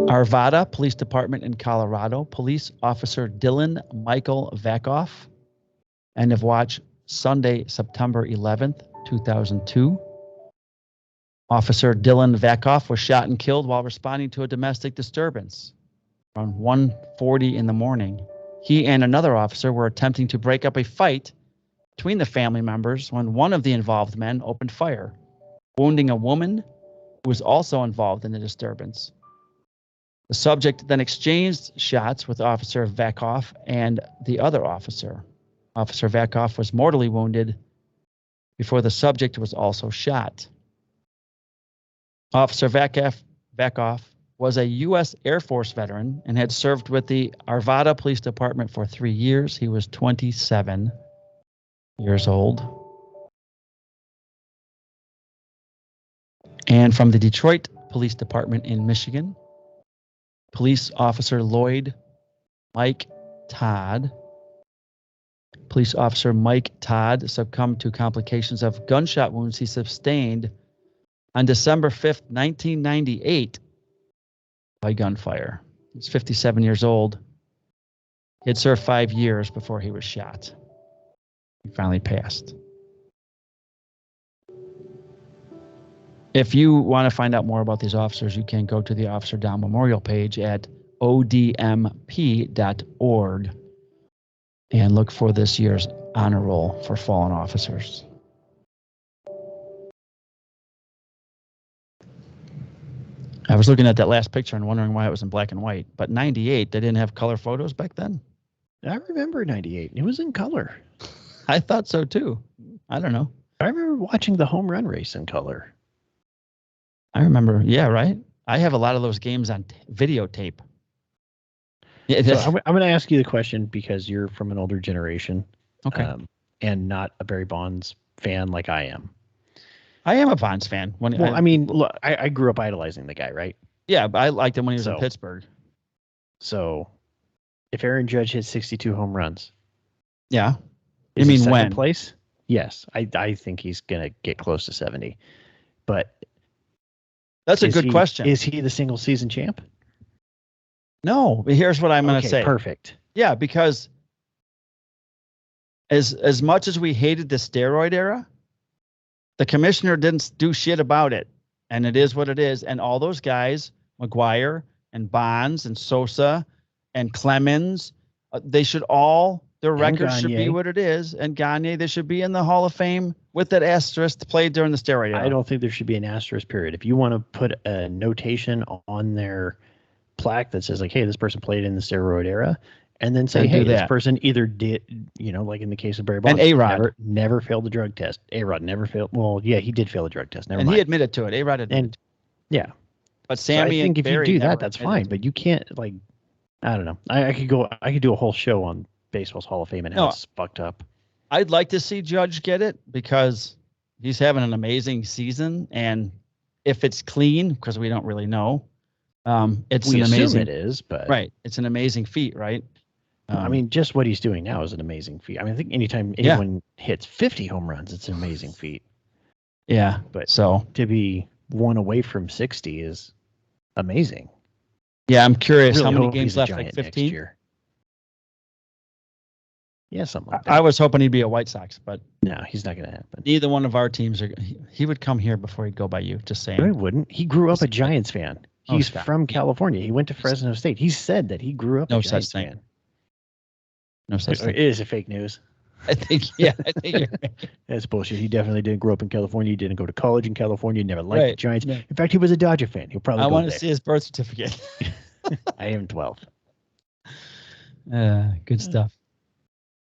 Arvada Police Department in Colorado, Police Officer Dylan Michael Vacoff. End of watch Sunday, September 11th, 2002. Officer Dylan Vacoff was shot and killed while responding to a domestic disturbance. Around 1:40 in the morning, he and another officer were attempting to break up a fight between the family members when one of the involved men opened fire, wounding a woman who was also involved in the disturbance. The subject then exchanged shots with Officer Vacoff and the other officer. Officer Vacoff was mortally wounded before the subject was also shot. Officer Vacoff was a U.S. Air Force veteran and had served with the Arvada Police Department for 3 years. He was 27 years old. And from the Detroit Police Department in Michigan, Police Officer Lloyd Mike Todd. Police Officer Mike Todd succumbed to complications of gunshot wounds he sustained on December 5th, 1998 by gunfire. He's 57 years old. He had served 5 years before he was shot. He finally passed. If you want to find out more about these officers, you can go to the Officer Down Memorial page at odmp.org and look for this year's honor roll for fallen officers. I was looking at that last picture and wondering why it was in black and white, but 98, they didn't have color photos back then? I remember 98. It was in color. I thought so too. I don't know. I remember watching the home run race in color. I remember. Yeah, right. I have a lot of those games on videotape. Yeah, So I'm going to ask you the question because you're from an older generation, okay. and not a Barry Bonds fan like I am. I am a Bonds fan. Well, I mean, look, I grew up idolizing the guy, right? Yeah, but I liked him when he was in Pittsburgh. So if Aaron Judge hit 62 home runs, yeah. Is you he mean second when? place? Yes, I think he's going to get close to 70. But that's a good question. Is he the single season champ? No, but here's what I'm going to say. Perfect. Yeah, because as much as we hated the steroid era, the commissioner didn't do shit about it. And it is what it is. And all those guys, McGuire and Bonds and Sosa and Clemens, they should all, their records should be what it is. And Gagne, they should be in the Hall of Fame with that asterisk played during the steroid era. I don't think there should be an asterisk period. If you want to put a notation on their plaque that says like, hey, this person played in the steroid era, and then say, hey, this person either did, like in the case of Barry Bonds, and A-Rod never failed the drug test. A-Rod never failed. Well, yeah, he did fail the drug test. Never mind. He admitted to it. A-Rod admitted. And yeah, but Sammy, so I think if Barry you do that, that's fine. But you can't I don't know. I could do a whole show on baseball's Hall of Fame and how it's fucked up. I'd like to see Judge get it because he's having an amazing season, and if it's clean, because we don't really know, it's an amazing. It is, but right, it's an amazing feat, right? I mean, just what he's doing now is an amazing feat. I mean, I think anytime anyone hits 50 home runs, it's an amazing feat. Yeah, but so to be one away from 60 is amazing. Yeah, I'm curious how many games left. Like 15. Yeah, something like that. I was hoping he'd be a White Sox, but no, he's not going to happen. Neither one of our teams are. He would come here before he'd go by you. Just saying. No, he wouldn't. He grew up a Giants fan. He's from California. He went to Fresno State. He said that he grew up a Giants fan. No such thing. Is it fake news? I think. Yeah, I think you're right. That's bullshit. He definitely didn't grow up in California. He didn't go to college in California. He never liked the Giants. No. In fact, he was a Dodger fan. He'll probably. I want to see his birth certificate. I am 12. Good stuff.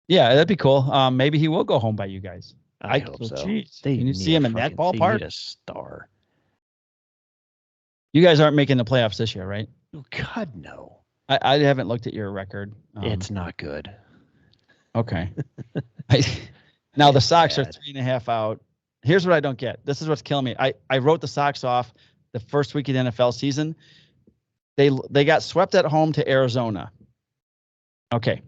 Yeah, that'd be cool. Maybe he will go home by you guys. I hope so. Geez. Can you see him in that ballpark? They need a star. You guys aren't making the playoffs this year, right? Oh, God, no. I haven't looked at your record. It's not good. Okay. Now the Sox are 3.5 out. Here's what I don't get. This is what's killing me. I wrote the Sox off the first week of the NFL season. They got swept at home to Arizona. Okay.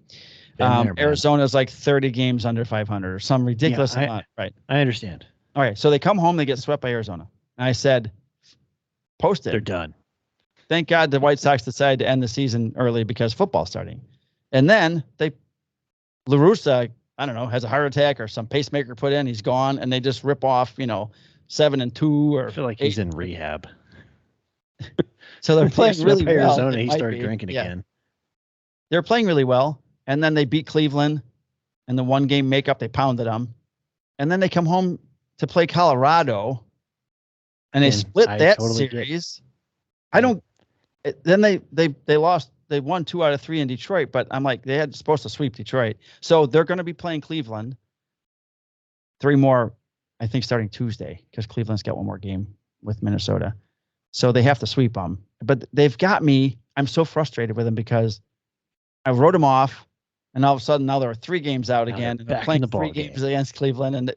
Arizona's like 30 games under 500 or some ridiculous amount. Right. I understand. All right. So they come home, they get swept by Arizona. And I said, post it. They're done. Thank God the White Sox decided to end the season early because football's starting. And then La Russa, I don't know, has a heart attack or some pacemaker put in. He's gone. And they just rip off, 7-2 or. I feel like he's in rehab. So they're playing really well. Arizona, he started drinking again. They're playing really well. And then they beat Cleveland. And the one game makeup, they pounded them. And then they come home to play Colorado. And they split that series. I don't. Then they lost. They won 2 out of 3 in Detroit. But I'm like, they had supposed to sweep Detroit. So they're going to be playing Cleveland. 3 more, I think, starting Tuesday. Because Cleveland's got 1 more game with Minnesota. So they have to sweep them. But they've got me. I'm so frustrated with them because I wrote them off. And all of a sudden, now there are 3 games out again. And they're playing 3 games against Cleveland. And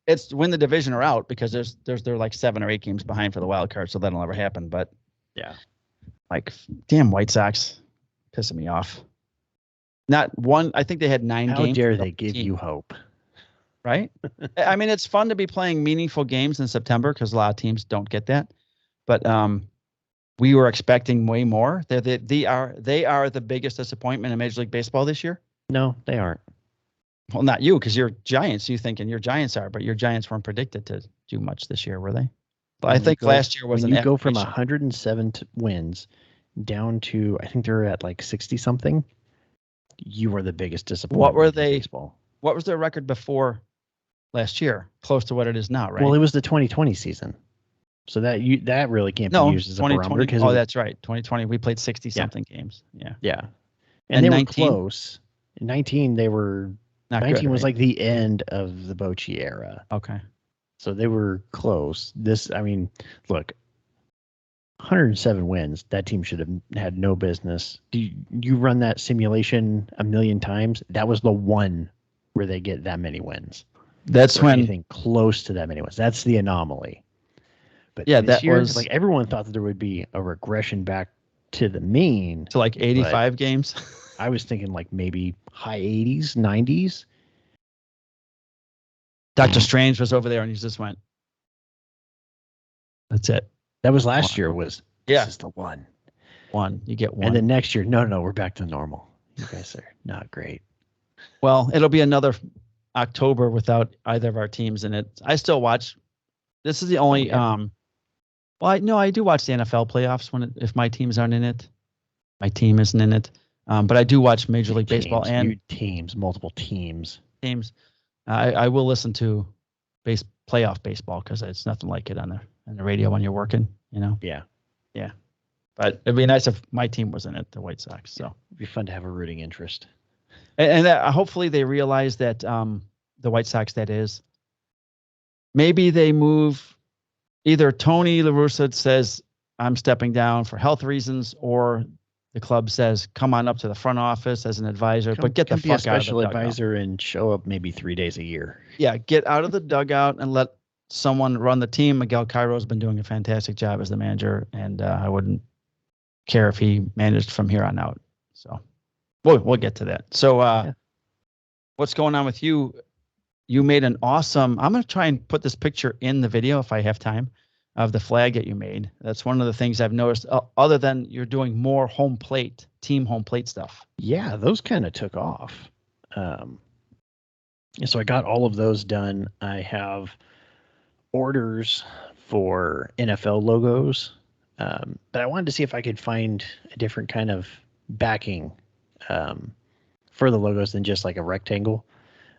it's win the division or out because they're like 7 or 8 games behind for the wild card. So that'll never happen. But yeah, like damn White Sox pissing me off. Not one. I think they had 9 games. How dare they give you hope? Right. I mean, it's fun to be playing meaningful games in September because a lot of teams don't get that. But we were expecting way more. They are the biggest disappointment in Major League Baseball this year. No, they aren't. Well, not you, because you're Giants. You thinking your Giants are, but your Giants weren't predicted to do much this year, were they? But I think last year was when you go from 107 wins down to I think they're at like 60 something. You were the biggest disappointment. What were they? Baseball. What was their record before last year? Close to what it is now, right? Well, it was the 2020 season, so that really can't be used as a barometer. Oh, that's right. 2020, we played 60 something games. Yeah. Yeah, and they 19? Were close. In 19, they were. Not 19 good, was like the end of the Bochy era. Okay. So they were close. I mean, look, 107 wins. That team should have had no business. Do you run that simulation a million times? That was the one where they get that many wins. That's or when anything close to that many wins. That's the anomaly. But yeah, this that year, was like everyone thought that there would be a regression back to the mean. to like 85 games. I was thinking like maybe high 80s, 90s. Doctor Strange was over there and he just went, that's it. That was last year. Was Yeah. This is the one. You get one. And then next year, no, we're back to normal. You guys are not great. Well, it'll be another October without either of our teams in it. I still watch. This is the only. Well, I do watch the NFL playoffs if my teams aren't in it. My team isn't in it. But I do watch Major League Baseball and multiple teams. I will listen to playoff baseball because it's nothing like it on the radio when you're working. Yeah. But it'd be nice if my team was in it, the White Sox. So it'd be fun to have a rooting interest. And hopefully they realize that the White Sox, that is, maybe they move. Either Tony La Russa says I'm stepping down for health reasons, or the club says come on up to the front office as an advisor, but get the fuck out of the dugout. Special advisor and show up maybe 3 days a year. Yeah, get out of the dugout and let someone run the team. Miguel Cairo's been doing a fantastic job as the manager, and I wouldn't care if he managed from here on out. So we'll get to that. So what's going on with you? You made an awesome, I'm going to try and put this picture in the video if I have time, of the flag that you made. That's one of the things I've noticed, other than you're doing more team home plate stuff. Yeah, those kind of took off. So I got all of those done. I have orders for NFL logos, but I wanted to see if I could find a different kind of backing for the logos than just like a rectangle.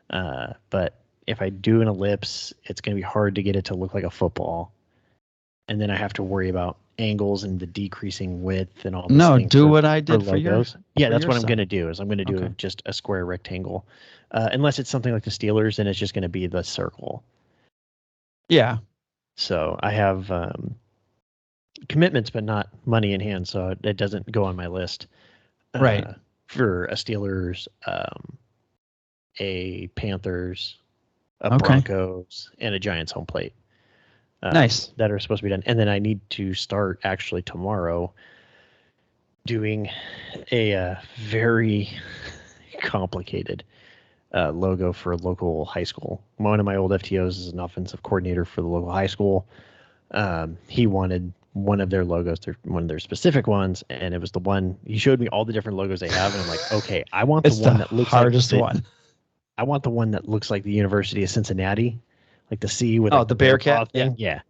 But if I do an ellipse, it's going to be hard to get it to look like a football. And then I have to worry about angles and the decreasing width and all this. No, do what I did for yours. Yeah, that's what I'm going to do. Is I'm going to do just a square rectangle, unless it's something like the Steelers, and it's just going to be the circle. Yeah. So I have commitments, but not money in hand, so it doesn't go on my list. Right. For a Steelers, a Panthers, a Broncos, and a Giants home plate. Nice. That are supposed to be done. And then I need to start actually tomorrow doing a very complicated logo for a local high school. One of my old FTOs is an offensive coordinator for the local high school. He wanted one of their logos, one of their specific ones, and it was the one. He showed me all the different logos they have, and I'm like, okay, I want the one that looks hardest one. I want the one that looks like the University of Cincinnati. Like the C with the Bearcat thing. Yeah.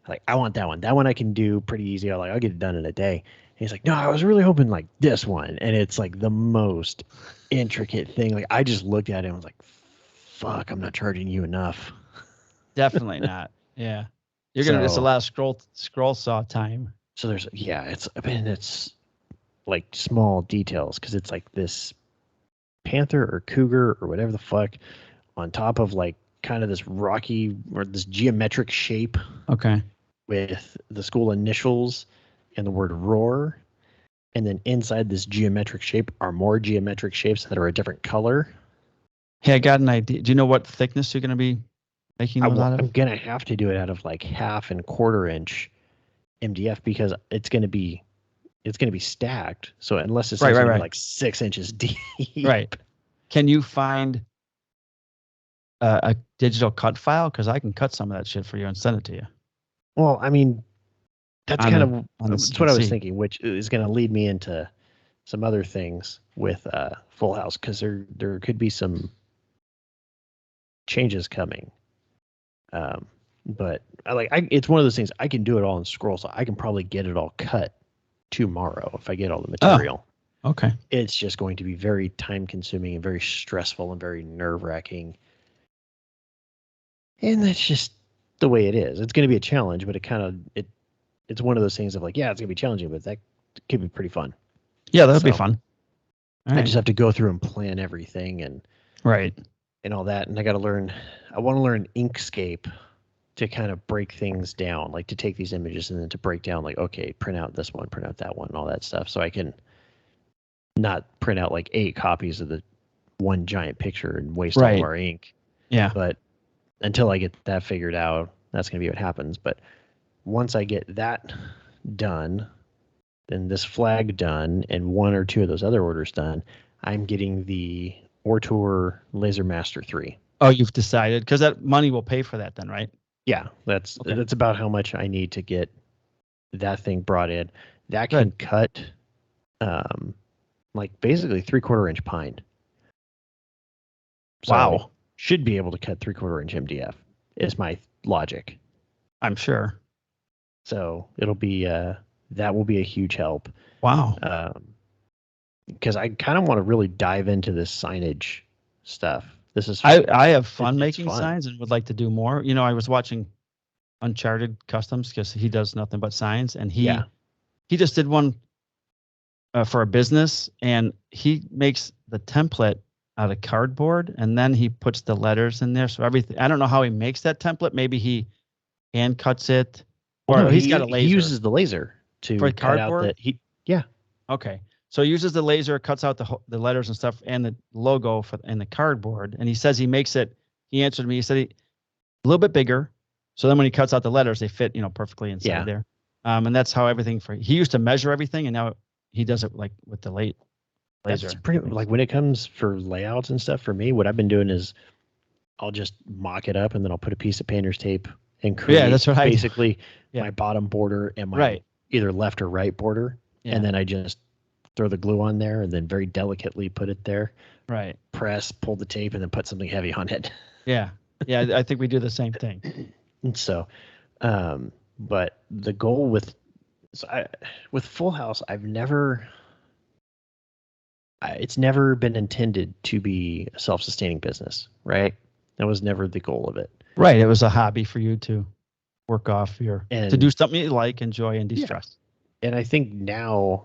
Like I want that one. That one I can do pretty easy. I'll get it done in a day. And he's like, no, I was really hoping like this one. And it's like the most intricate thing. Like I just looked at it and was like, fuck, I'm not charging you enough. Definitely not. Yeah. You're going to just allow scroll saw time. So it's like small details. Cause it's like this panther or cougar or whatever the fuck on top of like, kind of this rocky or this geometric shape. Okay. With the school initials and the word roar. And then inside this geometric shape are more geometric shapes that are a different color. Hey, I got an idea. Do you know what thickness you're going to be making those out of? I'm going to have to do it out of like 1/2 and 1/4 inch MDF because it's going to be stacked. So unless it's like 6 inches deep. Right. Can you find a digital cut file? Because I can cut some of that shit for you and send it to you. Well, I mean, that's what I was thinking, which is going to lead me into some other things with Full House, because there could be some changes coming. But it's one of those things I can do it all in scroll, so I can probably get it all cut tomorrow if I get all the material. Oh, okay. It's just going to be very time consuming and very stressful and very nerve wracking. And that's just the way it is. It's going to be a challenge, but it's one of those things of like, yeah, it's going to be challenging, but that could be pretty fun. Yeah, that'll be fun. I just have to go through and plan everything and right and all that. And I want to learn Inkscape to kind of break things down, like to take these images and then to break down, like, okay, print out this one, print out that one, and all that stuff. So I can not print out like 8 copies of the one giant picture and waste all of our ink. Yeah. But until I get that figured out, that's going to be what happens. But once I get that done, and this flag done, and 1 or 2 of those other orders done, I'm getting the Ortour Laser Master 3. Oh, you've decided? Because that money will pay for that then, right? Yeah, that's about how much I need to get that thing brought in. That can cut like basically 3/4 inch pine. So wow. Should be able to cut 3/4 inch MDF is my logic. I'm sure. So it'll be that will be a huge help. Wow. Because I kind of want to really dive into this signage stuff. This is I have fun making signs and would like to do more. You know, I was watching Uncharted Customs because he does nothing but signs, and he just did one for a business, and he makes the template out of cardboard, and then he puts the letters in there. So everything, I don't know how he makes that template. Maybe he hand cuts it, or he's got a laser. He uses the laser to for cut cardboard? out the Okay. So he uses the laser, cuts out the letters and stuff, and the logo and the cardboard. And he says he makes it. He answered me. He said a little bit bigger, so then when he cuts out the letters, they fit, perfectly inside there. And that's how everything he used to measure everything, and now he does it like with the laser. That's pretty like when it comes for layouts and stuff. For me, what I've been doing is I'll just mock it up, and then I'll put a piece of painter's tape and create that's what basically my bottom border and my either left or right border, and then I just throw the glue on there and then very delicately put it there. Right. Press, pull the tape, and then put something heavy on it. Yeah. Yeah. I think we do the same thing. And so, but the goal with Full House, it's never been intended to be a self-sustaining business, right? That was never the goal of it. Right. It was a hobby for you to work off to do something you like, enjoy, and de-stress. Yeah. And I think now,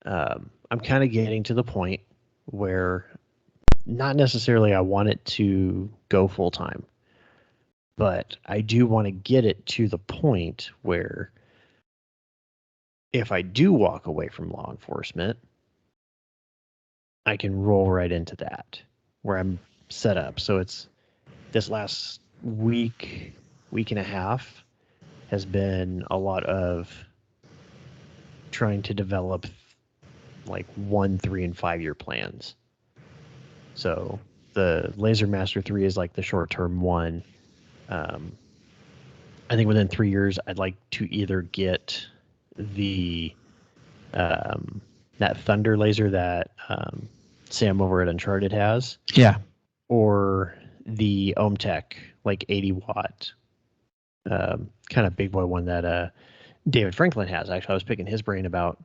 I'm kind of getting to the point where not necessarily I want it to go full time, but I do want to get it to the point where if I do walk away from law enforcement, I can roll right into that where I'm set up. So it's this last week and a half has been a lot of trying to develop like 1, 3, and 5 year plans. So the Laser Master 3 is like the short-term one. I think within 3 years, I'd like to either get the that Thunder laser that Sam over at Uncharted has. Yeah. Or the OhmTech, like 80 watt, kind of big boy one that David Franklin has. Actually, I was picking his brain about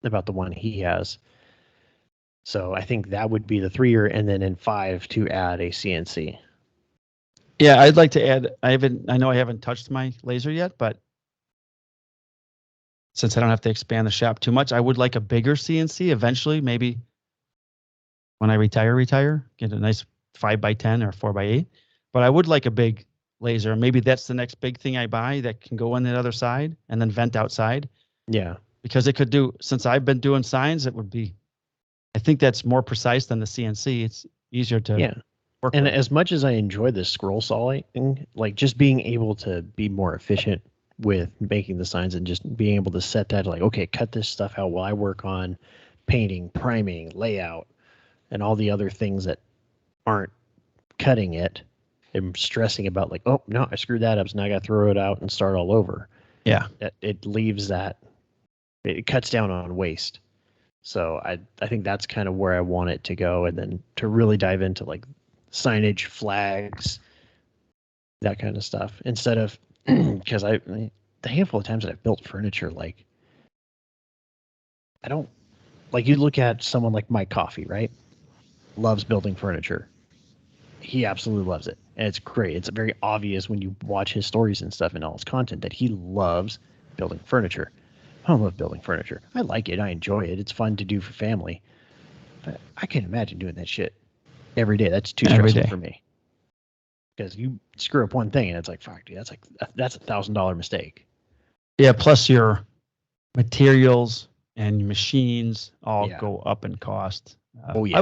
the one he has. So I think that would be the 3 year, and then in 5 to add a CNC. Yeah, I'd like to add. I know I haven't touched my laser yet, but since I don't have to expand the shop too much, I would like a bigger CNC eventually. Maybe when I retire, get a nice 5x10 or 4x8. But I would like a big laser. Maybe that's the next big thing I buy that can go on the other side and then vent outside. Yeah. Because it could do, since I've been doing signs, it would be, I think that's more precise than the CNC. It's easier to work and with. As much as I enjoy this scroll sawing, like just being able to be more efficient with making the signs and just being able to set that, like, okay, cut this stuff out while I work on painting, priming, layout, and all the other things that aren't cutting it and stressing about like, oh, no, I screwed that up, so now I got to throw it out and start all over. Yeah. It leaves that, it cuts down on waste. So I think that's kind of where I want it to go, and then to really dive into like signage, flags, that kind of stuff, instead of because the handful of times that I've built furniture, like I don't like, you look at someone like Mike Coffey, right? Loves building furniture. He absolutely loves it, and it's great. It's very obvious when you watch his stories and stuff and all his content that he loves building furniture. I don't love building furniture. I like it. I enjoy it. It's fun to do for family. But I can't imagine doing that shit every day. That's too stressful for me. because you screw up one thing and it's like, fuck, dude, that's $1,000 mistake. Yeah, plus your materials and machines all Yeah. go up in cost. Oh, yeah.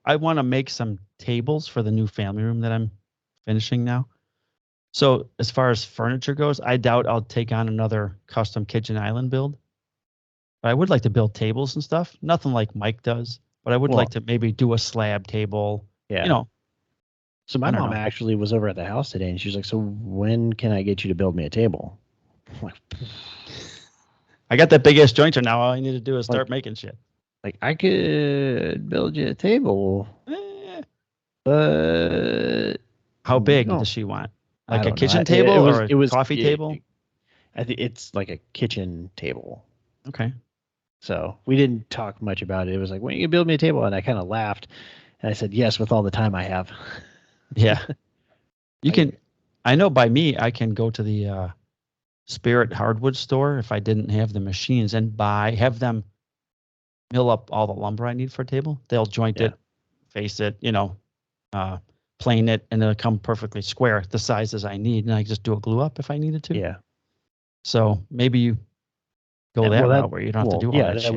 I want to make some tables for the new family room that I'm finishing now. So as far as furniture goes, I doubt I'll take on another custom kitchen island build. But I would like to build tables and stuff. Nothing like Mike does, but I would like to maybe do a slab table. Yeah. You know. So my mom actually was over at the house today, and she's like, "So when can I get you to build me a table?" I'm like, I got that big ass jointer now. All I need to do is start making shit. Like, I could build you a table, but how big does she want? Like a kitchen know. table or a coffee table? I think it's like a kitchen table. Okay. So we didn't talk much about it. It was like, when you build me a table, and I kind of laughed, and I said, yes, with all the time I have. Yeah. You can. I know by me, I can go to the Spirit hardwood store if I didn't have the machines and have them mill up all the lumber I need for a table. They'll joint it, face it, plane it, and it'll come perfectly square, the sizes I need, and I just do a glue up if I needed to. Yeah. So maybe you go that route where you don't have to do all that shit.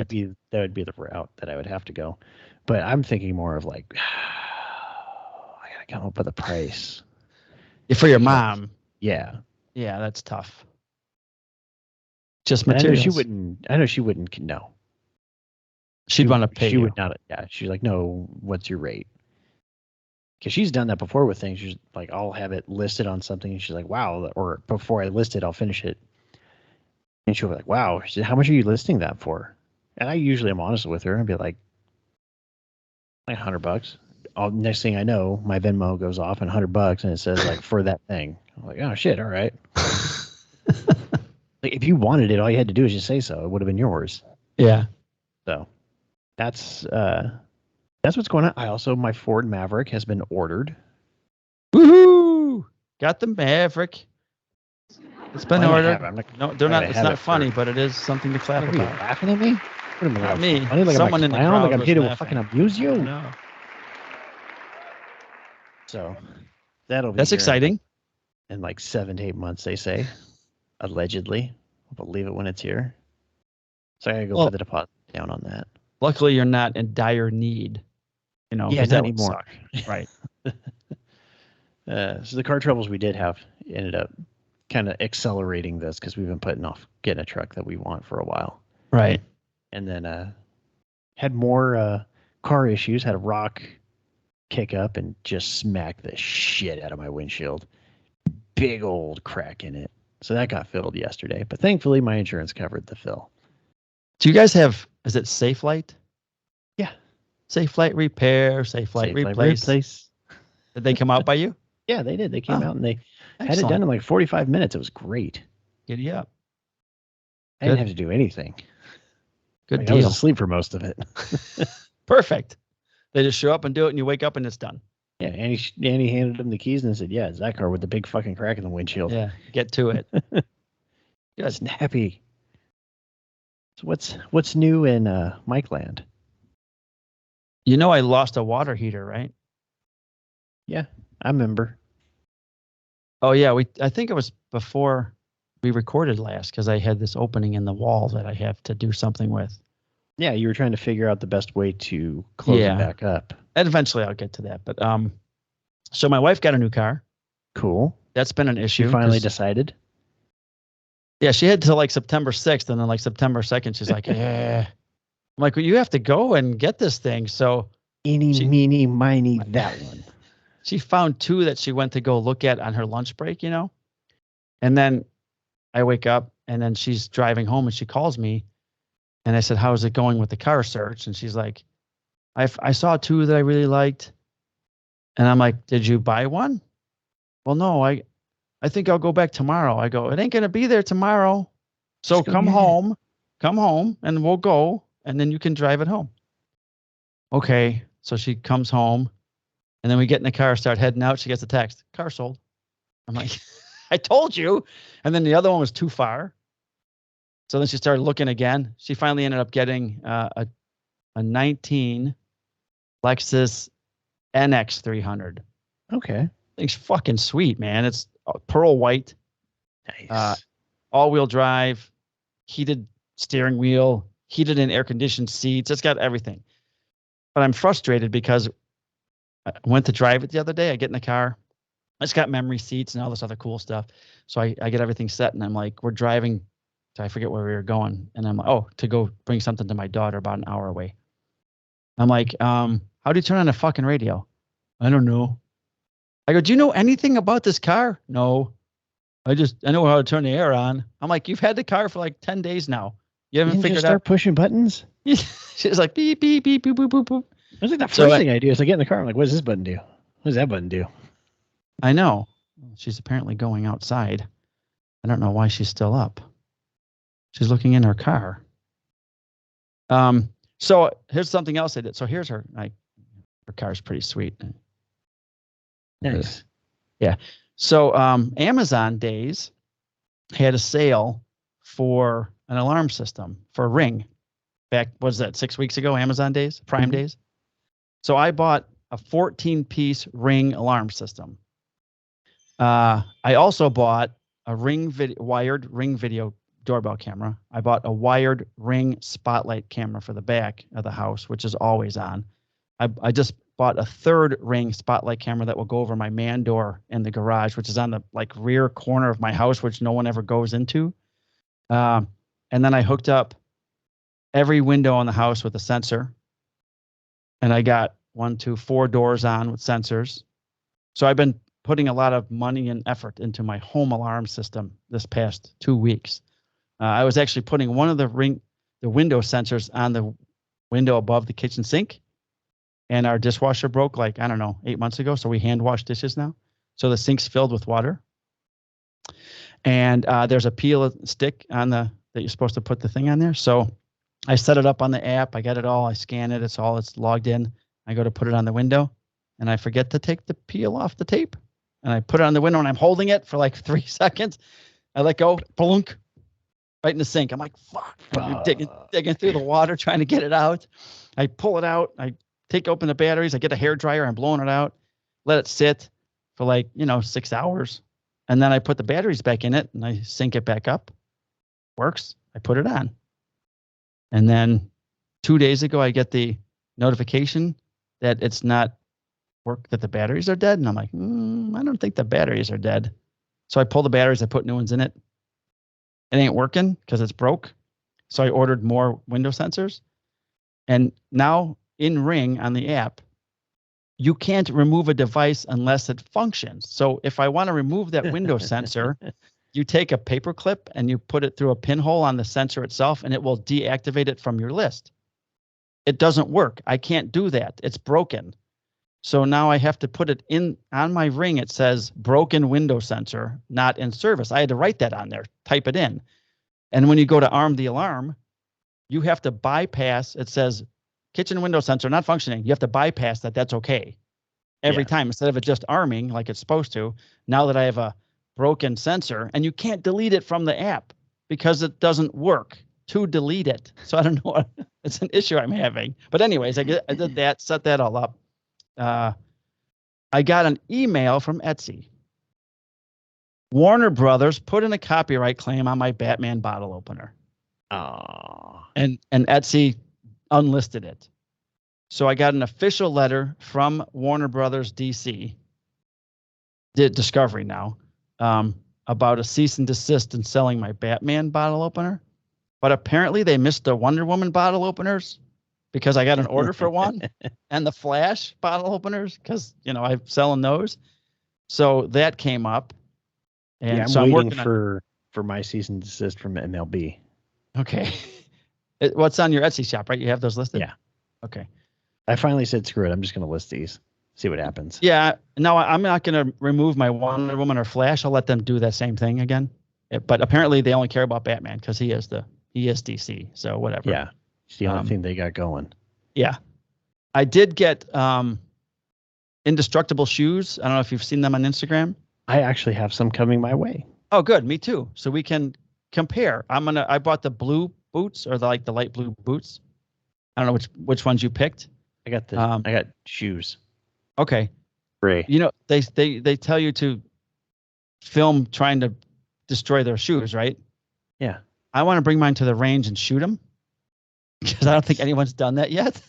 That would be the route that I would have to go. But I'm thinking more of like, I gotta come up with a price. For your mom. Yeah. Yeah, that's tough. Just materials. I know she wouldn't. No. She'd want to pay. She would not. Yeah. She's like, no. What's your rate? Because she's done that before with things. She's like, I'll have it listed on something, and she's like, wow. Or before I list it, I'll finish it. And she'll be like, wow. She said, how much are you listing that for? And I usually am honest with her and be like $100. Next thing I know, my Venmo goes off and $100, and it says like for that thing. I'm like, oh shit, all right. Like, if you wanted it, all you had to do is just say so. It would have been yours. Yeah. So that's what's going on. My Ford Maverick has been ordered. Woohoo! Got the Maverick. It's been ordered. No, they're not. It's not funny, but it is something to clap about. Are you laughing at me? Not me. Funny? Like someone in the crowd. Like I'm here to fucking abuse you. No. So that'll be. That's exciting. In like 7 to 8 months, they say. Allegedly, I'll believe it when it's here. So I gotta go put the deposit down on that. Luckily, you're not in dire need. Yeah, not anymore. Right. So the car troubles we did have ended up kind of accelerating this because we've been putting off getting a truck that we want for a while. Right. And then had more car issues. Had a rock kick up and just smack the shit out of my windshield. Big old crack in it. So that got filled yesterday, but thankfully my insurance covered the fill. Do you guys have, is it Safe Light? Yeah. Safe Light Repair, Safe Light Replace. Did they come out by you? Yeah, they did. They came out and they had it done in like 45 minutes. It was great. Giddy up. I didn't have to do anything. Good deal. I was asleep for most of it. Perfect. They just show up and do it and you wake up and it's done. Yeah, Annie handed him the keys and said, yeah, it's that car with the big fucking crack in the windshield. Yeah, get to it. Good. Snappy. So what's new in Mike Land? I lost a water heater, right? Yeah, I remember. Oh, yeah. I think it was before we recorded last because I had this opening in the wall that I have to do something with. Yeah, you were trying to figure out the best way to close it back up. And eventually I'll get to that. But so my wife got a new car. Cool. That's been an issue. She finally decided? Yeah, she had till like September 6th. And then like September 2nd, she's like, I'm like, well, you have to go and get this thing. So meeny, miny, that one. She found 2 that she went to go look at on her lunch break, And then I wake up and then she's driving home and she calls me. And I said, how's it going with the car search? And she's like, I saw 2 that I really liked. And I'm like, did you buy one? Well, no, I think I'll go back tomorrow. I go, it ain't going to be there tomorrow. So come home and we'll go. And then you can drive it home. Okay. So she comes home and then we get in the car, start heading out. She gets a text, car sold. I'm like, I told you. And then the other one was too far. So then she started looking again. She finally ended up getting a 19 Lexus NX 300. Okay. Thing's fucking sweet, man. It's pearl white, Nice. all-wheel drive, heated steering wheel, heated and air-conditioned seats. It's got everything. But I'm frustrated because I went to drive it the other day. I get in the car. It's got memory seats and all this other cool stuff. So I get everything set, and I'm like, we're driving to, I forget where we were going. And I'm like, oh, to go bring something to my daughter about an hour away. I'm like, how do you turn on the fucking radio? I don't know. I go, do you know anything about this car? No. I know how to turn the air on. I'm like, you've had the car for like 10 days now. You haven't Didn't figured just start pushing buttons? She's like, beep, beep, beep, boop, boop, boop, boop. That's like the first thing I do is I get in the car. I'm like, what does this button do? What does that button do? I know. She's apparently going outside. I don't know why she's still up. She's looking in her car. So here's something else I did. So here's her. Her car's pretty sweet. Nice. Yeah. So Amazon Days had a sale for an alarm system for Ring. Back, was that 6 weeks ago? Amazon Days, Prime Days. So I bought a 14-piece Ring alarm system. I also bought a wired Ring video doorbell camera. I bought a wired Ring spotlight camera for the back of the house, which is always on. I just bought a third Ring spotlight camera that will go over my man door in the garage, which is on the rear corner of my house, which no one ever goes into. And then I hooked up every window on the house with a sensor. And I got 4 doors on with sensors. So I've been putting a lot of money and effort into my home alarm system this past 2 weeks. I was actually putting one of the window sensors on the window above the kitchen sink. And our dishwasher broke 8 months ago. So we hand wash dishes now. So the sink's filled with water. And there's a peel stick on that you're supposed to put the thing on there. So I set it up on the app. I got it all. I scan it. It's logged in. I go to put it on the window, and I forget to take the peel off the tape. And I put it on the window, and I'm holding it for 3 seconds. I let go, plunk, right in the sink. I'm like, fuck. I'm digging through the water, trying to get it out. I pull it out. I take open the batteries. I get a hair dryer. I'm blowing it out. Let it sit for 6 hours. And then I put the batteries back in it, and I sync it back up. Works. I put it on. And then 2 days ago, I get the notification that it's not that the batteries are dead. And I'm like, I don't think the batteries are dead. So I pull the batteries, I put new ones in it. It ain't working because it's broke. So I ordered more window sensors. And now in Ring on the app, you can't remove a device unless it functions. So if I want to remove that window sensor, you take a paper clip and you put it through a pinhole on the sensor itself, and it will deactivate it from your list. It doesn't work. I can't do that. It's broken. So now I have to put it in on my Ring. It says broken window sensor, not in service. I had to write that on there, type it in. And when you go to arm the alarm, you have to bypass. It says kitchen window sensor not functioning. You have to bypass that. That's okay. Every time, instead of it just arming like it's supposed to. Now that I have a broken sensor, and you can't delete it from the app because it doesn't work to delete it. So I don't know. It's an issue I'm having. But anyways, I did that, set that all up. I got an email from Etsy. Warner Brothers put in a copyright claim on my Batman bottle opener. Oh. And Etsy unlisted it. So I got an official letter from Warner Brothers DC, Discovery now, about a cease and desist in selling my Batman bottle opener. But apparently they missed the Wonder Woman bottle openers because I got an order for one, and the Flash bottle openers because I'm selling those. So that came up, and I'm waiting for my cease and desist from MLB. Okay, what's on your Etsy shop, right? You have those listed. Yeah. Okay. I finally said screw it. I'm just going to list these, see what happens. Yeah. No, I'm not going to remove my Wonder Woman or Flash. I'll let them do that same thing again. But apparently they only care about Batman because he is DC. So whatever. Yeah. It's the only thing they got going. Yeah. I did get Indestructible Shoes. I don't know if you've seen them on Instagram. I actually have some coming my way. Oh, good. Me too. So we can compare. I bought the blue boots or the light blue boots. I don't know which ones you picked. I got shoes. Okay. Ray. You know, they tell you to film trying to destroy their shoes, right? Yeah. I want to bring mine to the range and shoot them because I don't think anyone's done that yet.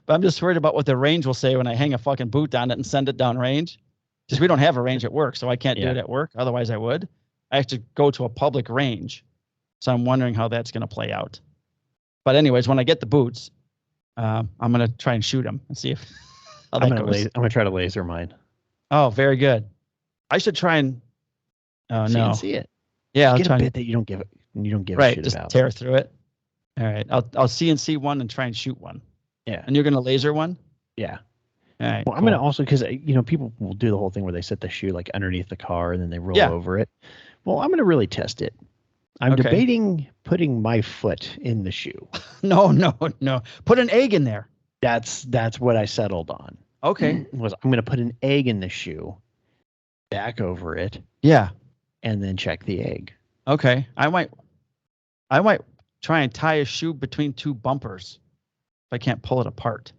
But I'm just worried about what the range will say when I hang a fucking boot on it and send it down range. Because we don't have a range at work, so I can't do it at work. Otherwise, I would. I have to go to a public range. So I'm wondering how that's going to play out. But anyways, when I get the boots, I'm going to try and shoot them and see if how that goes. I'm going to try to laser mine. Oh, very good. I should try and CNC it. Yeah, I'll get try a bit that you don't give a right, shit just about. tear through it. All right, I'll CNC one and try and shoot one. Yeah. And you're going to laser one? Yeah. All right. Well, I'm going to also, because, people will do the whole thing where they set the shoe like underneath the car and then they roll over it. Well, I'm going to really test it. I'm debating putting my foot in the shoe. No. Put an egg in there. That's what I settled on. Okay. I'm going to put an egg in the shoe, back over it. Yeah. And then check the egg. Okay. I might try and tie a shoe between two bumpers if I can't pull it apart.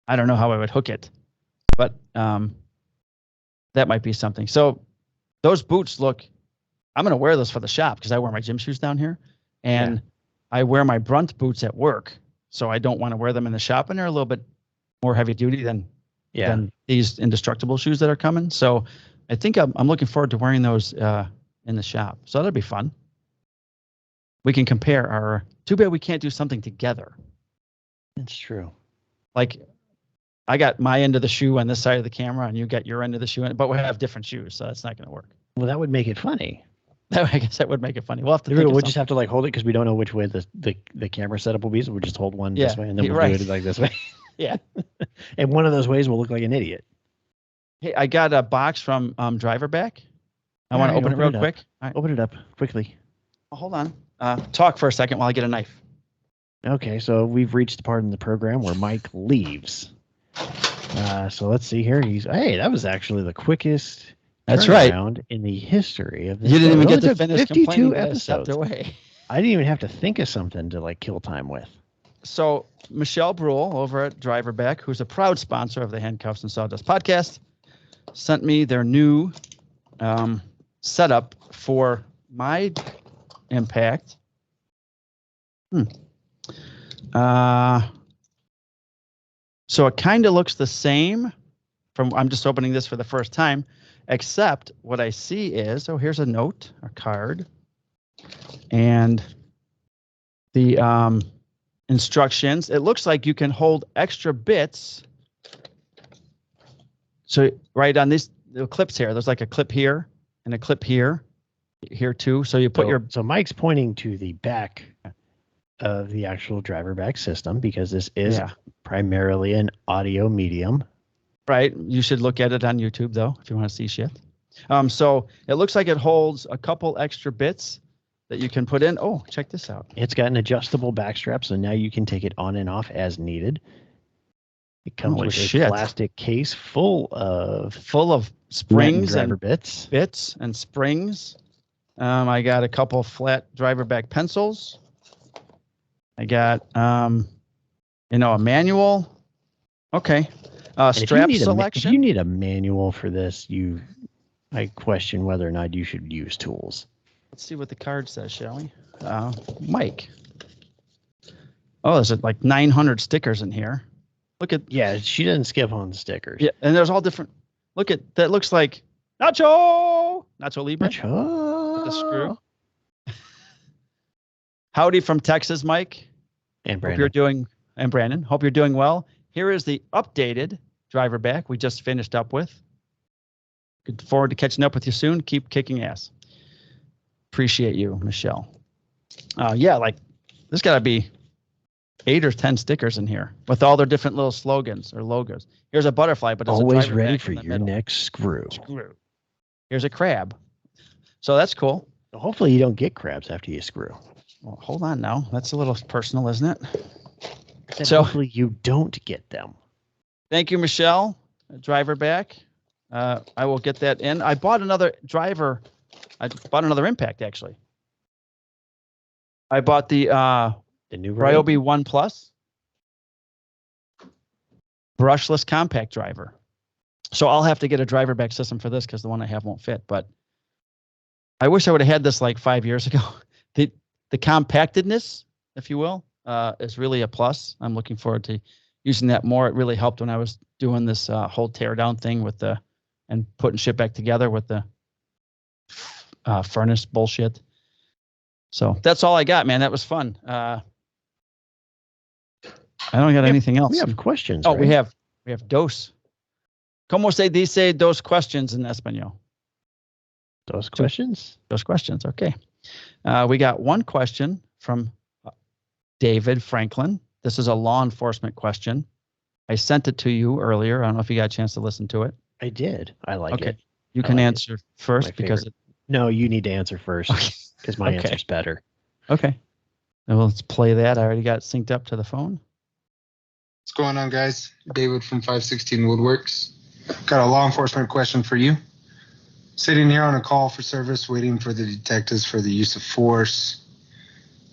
I don't know how I would hook it, but that might be something. So those boots I'm going to wear those for the shop because I wear my gym shoes down here, and I wear my Brunt boots at work. So I don't want to wear them in the shop, and they're a little bit more heavy duty than these Indestructible shoes that are coming. So I think I'm looking forward to wearing those in the shop. So that'll be fun. We can compare our. Too bad we can't do something together. That's true. Like, I got my end of the shoe on this side of the camera, and you got your end of the shoe, but we have different shoes, so that's not going to work. Well, that would make it funny. I guess that would make it funny. We'll have to. We'll just have to hold it because we don't know which way the camera setup will be. So we'll just hold one this way, and then we'll do it like this way. Yeah. And one of those ways will look like an idiot. Hey, I got a box from Driverback. I want to open it real quick. Right. Open it up quickly. Oh, hold on. Talk for a second while I get a knife. Okay, so we've reached the part in the program where Mike leaves. So let's see here. That was actually the quickest. That's right. In the history of this. You didn't even get to finish 52 episodes. Away. I didn't even have to think of something to kill time with. So Michelle Brule over at Driverback, who's a proud sponsor of the Handcuffs and Sawdust podcast, sent me their new setup for my Impact. So it kind of looks the same I'm just opening this for the first time, except what I see is, here's a note, a card, and the instructions. It looks like you can hold extra bits. So right on these little clips here, there's like a clip here and a clip here too. So you put So Mike's pointing to the back of the actual Driverback system because this is primarily an audio medium. Right. You should look at it on YouTube, though, if you want to see shit. So it looks like it holds a couple extra bits that you can put in. Oh, check this out. It's got an adjustable back strap, so now you can take it on and off as needed. It comes with a plastic case full of springs and bits and springs. I got a couple flat Driverback pencils. I got a manual. Okay. Strap selection. If you need a manual for this, I question whether or not you should use tools. Let's see what the card says, shall we? Mike. Oh, there's like 900 stickers in here. Look at. Yeah, she doesn't skip on the stickers. Yeah, and there's all different. Look at that. Looks like Nacho Libre. Nacho. The screw. Howdy from Texas, Mike. And Brandon. Hope you're doing well. Here is the updated Driverback we just finished up with. Look forward to catching up with you soon. Keep kicking ass. Appreciate you, Michelle. There's got to be 8 or 10 stickers in here with all their different little slogans or logos. Here's a butterfly, but it's always ready for your next screw. Here's a crab. So that's cool. Hopefully you don't get crabs after you screw. Well, hold on now. That's a little personal, isn't it? So hopefully you don't get them. Thank you, Michelle. Driverback. I will get that in. I bought another Impact, actually. I bought the new Ryobi 1 Plus brushless compact driver. So I'll have to get a driverback system for this because the one I have won't fit. But I wish I would have had this like 5 years ago. The compactedness, if you will, is really a plus. I'm looking forward to using that more. It really helped when I was doing this whole tear down thing and putting shit back together with the furnace bullshit. So that's all I got, man. That was fun. I don't got anything else. We have questions. Oh, right? we have dos. ¿Cómo se dice dos questions in español? Those questions? Those questions. Okay. We got one question from David Franklin. This is a law enforcement question. I sent it to you earlier. I don't know if you got a chance to listen to it. I did. I like it. You can answer first because No, you need to answer first because my answer's better. Okay. Well, let's play that. I already got it synced up to the phone. What's going on, guys? David from 516 Woodworks. Got a law enforcement question for you. Sitting here on a call for service, waiting for the detectives for the use of force,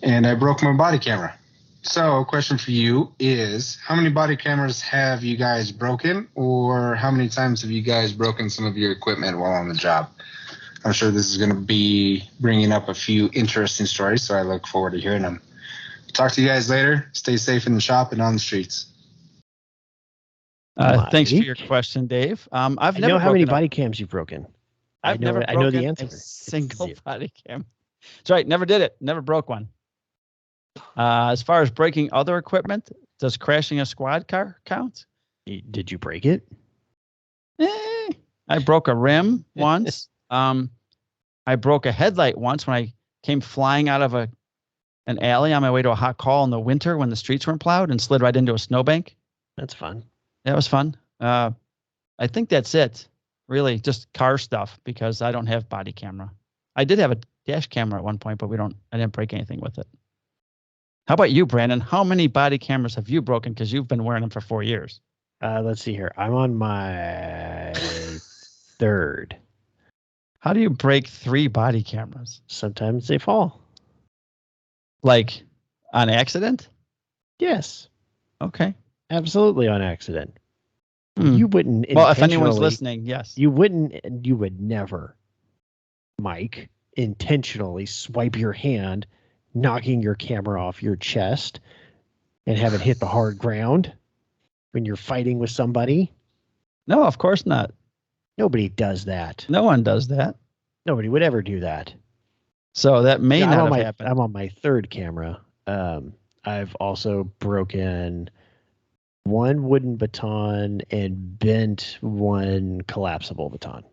and I broke my body camera. So, question for you is, how many body cameras have you guys broken, or how many times have you guys broken some of your equipment while on the job? I'm sure this is going to be bringing up a few interesting stories, so I look forward to hearing them. Talk to you guys later. Stay safe in the shop and on the streets. Thanks for your question, Dave. I've never know how many body cams you've broken. I know the answer. A single body cam. That's right. Never did it. Never broke one. As far as breaking other equipment, does crashing a squad car count? Did you break it? I broke a rim once. I broke a headlight once when I came flying out of an alley on my way to a hot call in the winter when the streets weren't plowed and slid right into a snowbank. That's fun. That was fun. I think that's it. Really, just car stuff because I don't have body camera. I did have a dash camera at one point, but I didn't break anything with it. How about you, Brandon? How many body cameras have you broken? Because you've been wearing them for 4 years. Let's see here. I'm on my third. How do you break 3 body cameras? Sometimes they fall. Like on accident? Yes. Okay. Absolutely on accident. You wouldn't. Well, if anyone's listening, yes. You would never, Mike, intentionally swipe your hand, knocking your camera off your chest and have it hit the hard ground when you're fighting with somebody. No, of course not. Nobody does that. No one does that. Nobody would ever do that. So that may not have happened. I'm on my third camera. I've also broken one wooden baton and bent one collapsible baton.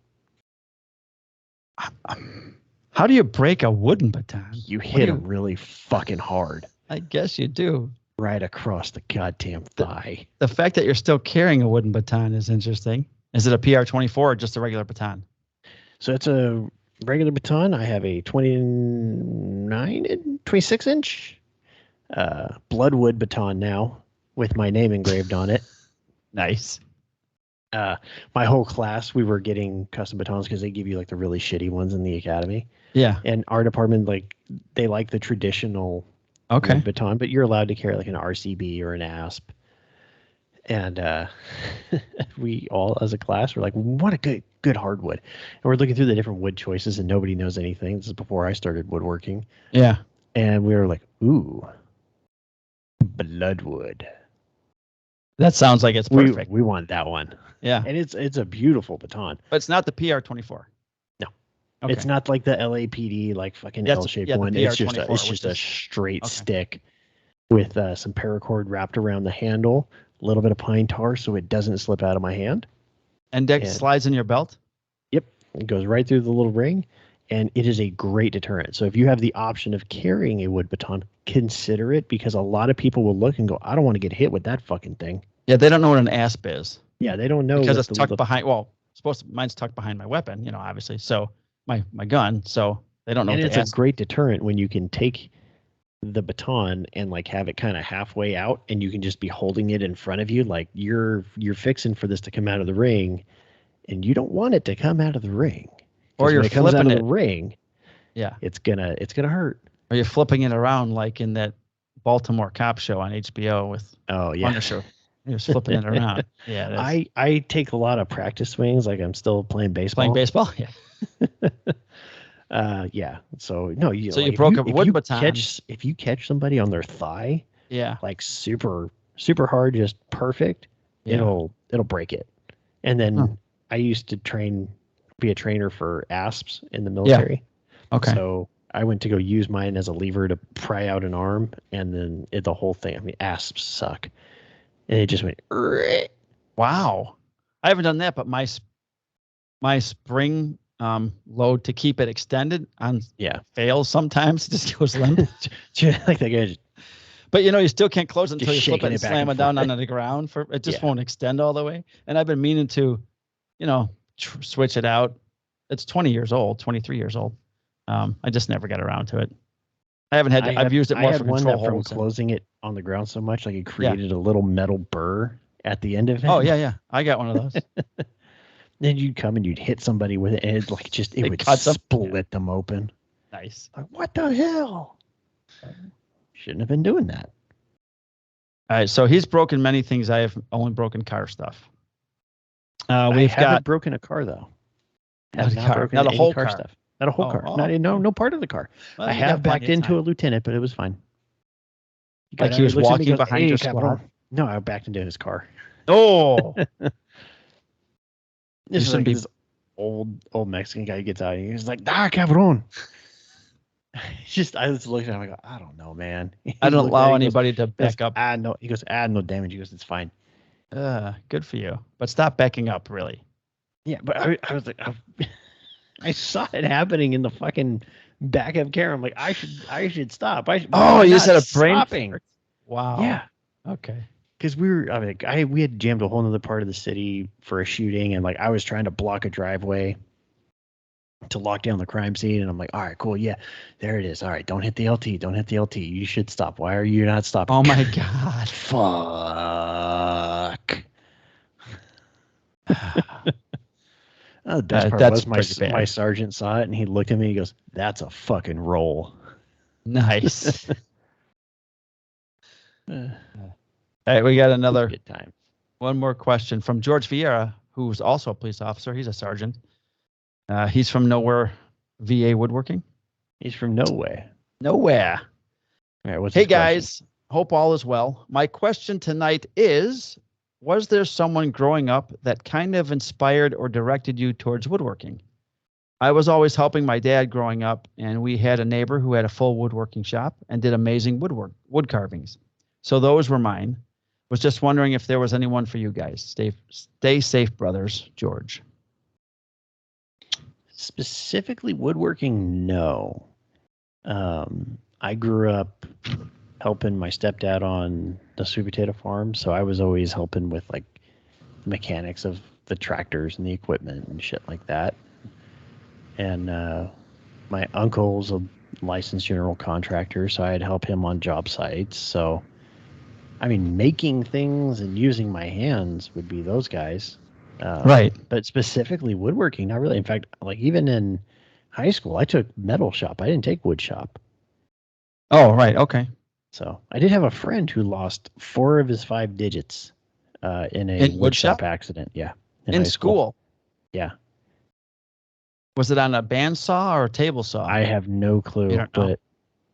How do you break a wooden baton? You hit them really fucking hard. I guess you do. Right across the goddamn thigh. The fact that you're still carrying a wooden baton is interesting. Is it a PR-24 or just a regular baton? So it's a regular baton. I have a 26 inch bloodwood baton now with my name engraved on it. Nice. My whole class, we were getting custom batons because they give you like the really shitty ones in the academy. Yeah. And our department, they like the traditional baton, but you're allowed to carry like an RCB or an ASP. And we all, as a class, were like, what a good hardwood. And we're looking through the different wood choices, and nobody knows anything. This is before I started woodworking. Yeah. And we were like, ooh, bloodwood. That sounds like it's perfect. We want that one. Yeah. And it's a beautiful baton. But it's not the PR-24. No. Okay. It's not like the LAPD, like fucking L-shaped one. It's just a straight stick with some paracord wrapped around the handle, a little bit of pine tar so it doesn't slip out of my hand. And that slides in your belt? Yep. It goes right through the little ring, and it is a great deterrent. So if you have the option of carrying a wood baton, consider it, because a lot of people will look and go, I don't want to get hit with that fucking thing. Yeah, they don't know what an ASP is. Yeah, they don't know. Because it's tucked behind, mine's tucked behind my weapon, obviously. So my gun, so they don't know what it's a great deterrent when you can take the baton and like have it kind of halfway out, and you can just be holding it in front of you, like you're fixing for this to come out of the ring, and you don't want it to come out of the ring. Or you're flipping flipping the ring. Yeah, it's gonna hurt. Or you're flipping it around like in that Baltimore cop show on HBO with Punisher. He was flipping it around. Yeah, that's I take a lot of practice swings, like I'm still playing baseball. playing baseball. Yeah. Yeah. So no, you So like, you broke a if wood you baton. if you catch somebody on their thigh, Yeah. like super hard, just perfect, Yeah. it'll break it. And then Huh. I used to be a trainer for asps in the military. Okay. So I went to go use mine as a lever to pry out an arm, and then the whole thing. I mean, asps suck, and it just went. Wow. I haven't done that, but my spring load to keep it extended on fails sometimes. It just goes limp. Like that guy. But you still can't close it Just until you flip shaking it and it back slam and it down forth. onto the ground. It just won't extend all the way. And I've been meaning to, switch it out. It's 20 years old, 23 years old. I just never got around to it. I haven't had. I've used it more for control from holds. closing it on the ground so much, like it created a little metal burr at the end of it. Oh yeah. I got one of those. Then you'd come and you'd hit somebody with it, and it would split them open. Nice. Like, what the hell? Shouldn't have been doing that. All right, so he's broken many things. I have only broken car stuff. I haven't broken a car though. Not a whole car stuff. Not a whole car. Oh. No part of the car. Well, I have backed into a lieutenant, but it was fine. Like he was walking behind your squad. No, I backed into his car. Oh. This is like this old Mexican guy gets out and he's like, "Da cabron." I was looking at him. I go, I don't know, man. I don't allow anybody to back up. No. He goes, no damage. He goes, it's fine. Good for you, but stop backing up, really. Yeah, but I was like, I saw it happening in the fucking back of camera. I'm like, I should stop. You just had a brain stopping. Wow. Yeah. Okay. Because we had jammed a whole other part of the city for a shooting, and like I was trying to block a driveway to lock down the crime scene, and I'm like, all right, cool, yeah, there it is. All right, don't hit the LT. You should stop. Why are you not stopping? Oh my god. Fuck. The best part was my sergeant saw it, and he looked at me. He goes, "That's a fucking roll." Nice. All right, we got another good time. One more question from George Vierra, who's also a police officer. He's a sergeant. He's from Nowhere, VA Woodworking. He's from Nowhere. Nowhere. All right, hey guys, hope all is well. My question tonight is, was there someone growing up that kind of inspired or directed you towards woodworking? I was always helping my dad growing up, and we had a neighbor who had a full woodworking shop and did amazing wood carvings. So those were mine. Was just wondering if there was anyone for you guys. Stay safe, brothers. George. Specifically woodworking, no. I grew up helping my stepdad on the sweet potato farm, so I was always helping with like the mechanics of the tractors and the equipment and shit like that. And my uncle's a licensed general contractor, so I'd help him on job sites. So, I mean, making things and using my hands would be those guys. Right. But specifically woodworking, not really. In fact, like even in high school, I took metal shop. I didn't take wood shop. Oh, right. Okay. So I did have a friend who lost 4 of his 5 digits in a wood shop accident. Yeah. In school. Yeah. Was it on a bandsaw or a table saw? I have no clue, You don't know.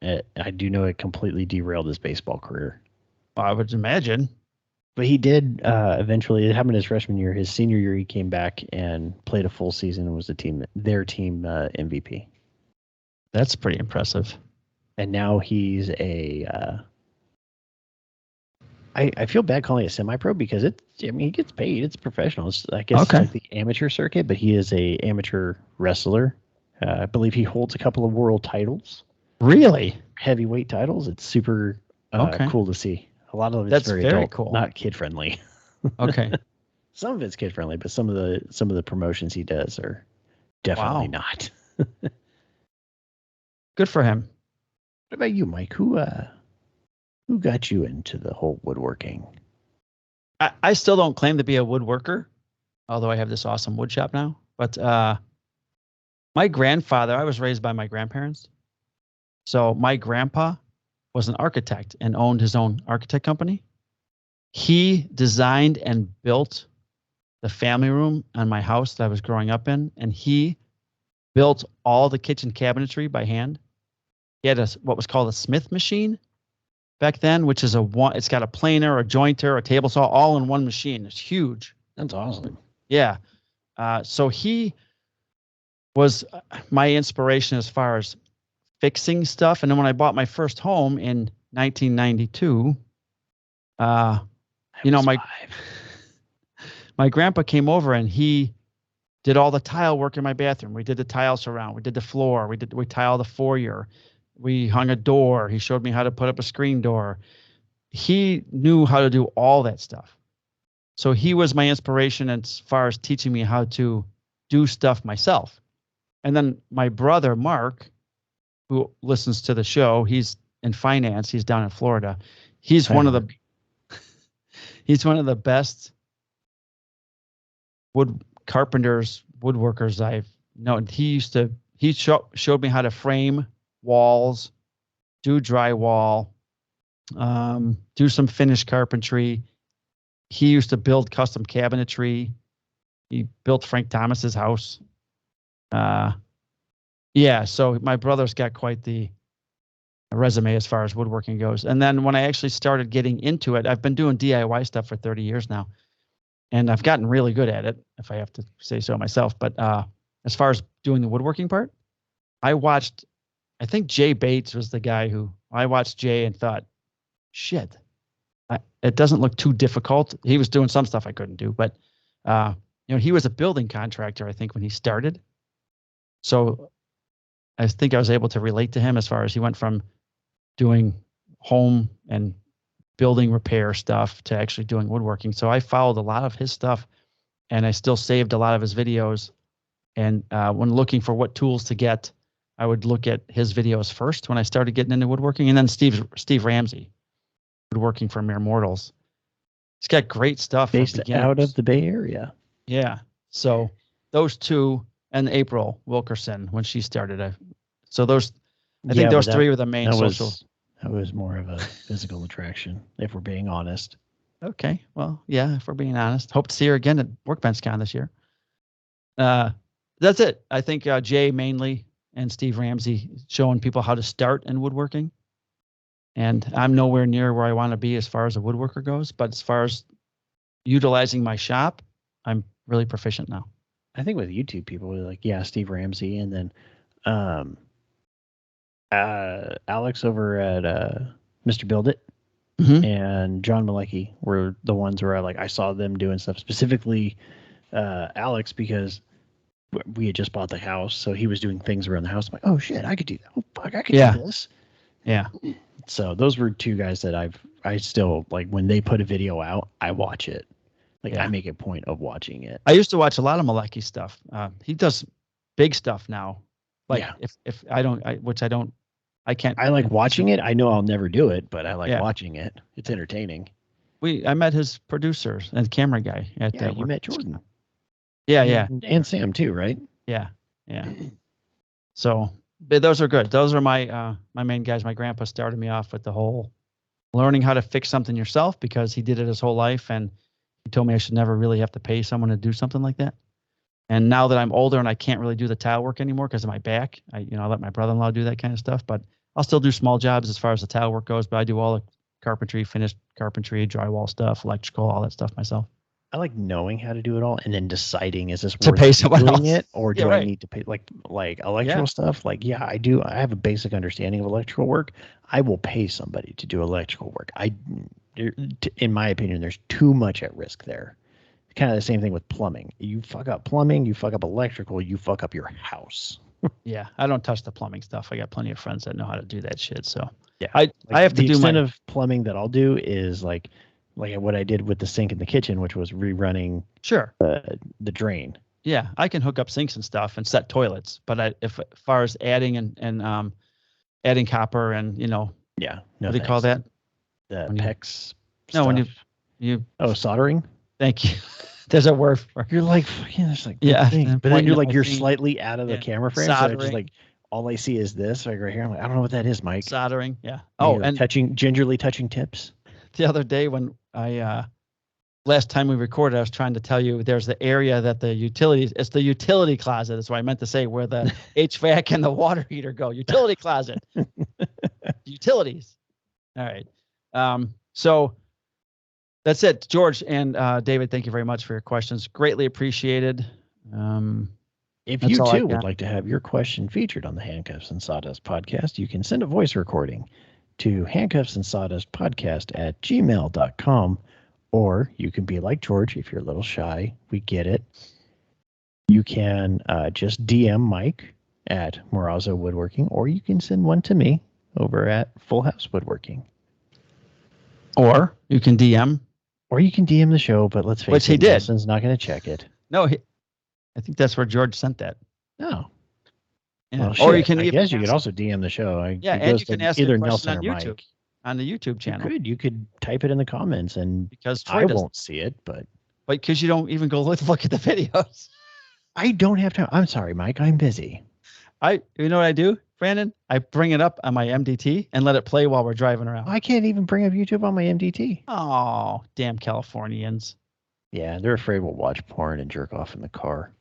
but I do know it completely derailed his baseball career. I would imagine. But he did eventually. It happened his freshman year. His senior year, he came back and played a full season and was their team MVP. That's pretty impressive. And now he's a. I feel bad calling it semi-pro because he gets paid. It's professional. It's, I guess it's like the amateur circuit, but he is a amateur wrestler. I believe he holds a couple of world titles. Really? Heavyweight titles. It's super cool to see. A lot of it's very adult, cool. Not kid friendly. Okay. Some of it's kid friendly, but some of the promotions he does are definitely not. Good for him. What about you, Mike? Who got you into the whole woodworking? I still don't claim to be a woodworker, although I have this awesome wood shop now. But my grandfather, I was raised by my grandparents. So my grandpa was an architect and owned his own architect company. He designed and built the family room on my house that I was growing up in, and he built all the kitchen cabinetry by hand. He had what was called a Smith machine back then, which is it's got a planer, a jointer, a table saw, all in one machine. It's huge. That's awesome. Yeah. So he was my inspiration as far as fixing stuff. And then when I bought my first home in 1992, my grandpa came over and he did all the tile work in my bathroom. We did the tile surround. We did the floor. We tiled the foyer. We hung a door. He showed me how to put up a screen door. He knew how to do all that stuff. So he was my inspiration as far as teaching me how to do stuff myself. And then my brother, Mark, who listens to the show, he's in finance. He's down in Florida. He's one of the best woodworkers I've known. He showed me how to frame walls, do drywall, do some finished carpentry. He used to build custom cabinetry. He built Frank Thomas's house. So my brother's got quite the resume as far as woodworking goes. And then when I actually started getting into it, I've been doing DIY stuff for 30 years now. And I've gotten really good at it, if I have to say so myself. But as far as doing the woodworking part, I think Jay Bates was the guy who I watched Jay and thought, shit, it doesn't look too difficult. He was doing some stuff I couldn't do, but he was a building contractor, I think, when he started. So I think I was able to relate to him as far as he went from doing home and building repair stuff to actually doing woodworking. So I followed a lot of his stuff, and I still saved a lot of his videos. And when looking for what tools to get, I would look at his videos first when I started getting into woodworking. And then Steve Ramsey, woodworking for mere mortals. He's got great stuff. Based out of the Bay Area. Yeah. So those two, and April Wilkerson when she started. I think those three were the main social. That was more of a physical attraction, if we're being honest. Okay. Well, yeah, if we're being honest. Hope to see her again at WorkbenchCon this year. That's it. I think Jay mainly and Steve Ramsey showing people how to start in woodworking. And I'm nowhere near where I want to be as far as a woodworker goes, but as far as utilizing my shop, I'm really proficient now. I think with YouTube people, Steve Ramsey, and then Alex over at Mr. Build It, and John Malecki were the ones where I saw them doing stuff, specifically Alex, because we had just bought the house, so he was doing things around the house. I'm like, oh shit, I could do that. Oh fuck, I could do this. Yeah. So those were two guys that I still when they put a video out, I watch it. I make a point of watching it. I used to watch a lot of Malecki stuff. He does big stuff now. If I don't, I can't. I like watching it. I know I'll never do it, but I like watching it. It's entertaining. I met his producers and camera guy at that. You met Jordan. Yeah. And Sam too, right? Yeah. So, but those are good. Those are my main guys. My grandpa started me off with the whole learning how to fix something yourself, because he did it his whole life, and he told me I should never really have to pay someone to do something like that. And now that I'm older and I can't really do the tile work anymore because of my back, I let my brother-in-law do that kind of stuff. But I'll still do small jobs as far as the tile work goes. But I do all the carpentry, finished carpentry, drywall stuff, electrical, all that stuff myself. I like knowing how to do it all and then deciding, is this to worth pay someone doing else it, or do I need to pay like electrical stuff? I do. I have a basic understanding of electrical work. I will pay somebody to do electrical work. In my opinion, there's too much at risk there. Kind of the same thing with plumbing. You fuck up plumbing, you fuck up electrical, you fuck up your house. Yeah, I don't touch the plumbing stuff. I got plenty of friends that know how to do that shit. So yeah, I have to do extent of plumbing that I'll do is like what I did with the sink in the kitchen, which was rerunning the drain. Yeah, I can hook up sinks and stuff and set toilets, but as far as adding and adding copper and what do you call that? The PEX. No, when you soldering. Thank you. There's a word for. You're like, there's but then you're slightly out of the camera frame, soldering. So just all I see is this right here. I'm like, I don't know what that is, Mike. Soldering, yeah. And gingerly touching tips. the other day when I last time we recorded, I was trying to tell you there's the area that the utilities, it's the utility closet. That's what I meant to say, where the HVAC and the water heater go. Utility closet. Utilities. All right. So that's it. George and David, thank you very much for your questions. Greatly appreciated. If you too would like to have your question featured on the Handcuffs and Sawdust podcast, you can send a voice recording to handcuffs&sawdustpodcast@gmail.com. Or you can be like George if you're a little shy. We get it. You can just DM Mike at Marrazzo Woodworking, or you can send one to me over at Full House Woodworking. Or you can DM. Or you can DM the show, but let's face it, Nelson's not going to check it. No, I think that's where George sent that. No. Yeah. Well, or you can I guess you could also DM the show. And you can ask either a question Nelson on or YouTube. Mike. On the YouTube channel. You could type it in the comments, and because I won't see it, but because you don't even go look at the videos. I don't have time. I'm sorry, Mike. I'm busy. You know what I do, Brandon? I bring it up on my MDT and let it play while we're driving around. I can't even bring up YouTube on my MDT. Oh, damn Californians. Yeah, they're afraid we'll watch porn and jerk off in the car.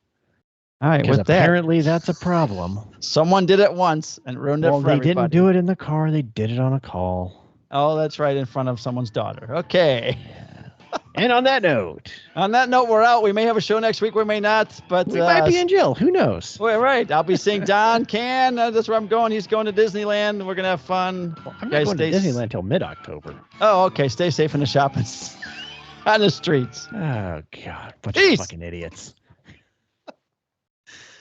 All right, because apparently that's a problem. Someone did it once and ruined it for everybody. They didn't do it in the car. They did it on a call. Oh, that's right, in front of someone's daughter. Okay. Yeah. And on that note, we're out. We may have a show next week. We may not, but we might be in jail. Who knows? Well, right. I'll be seeing Don Can. That's where I'm going. He's going to Disneyland. We're gonna have fun. Well, I'm not going to Disneyland until mid-October. Oh, okay. Stay safe in the shop and on the streets. Oh God, bunch of fucking idiots.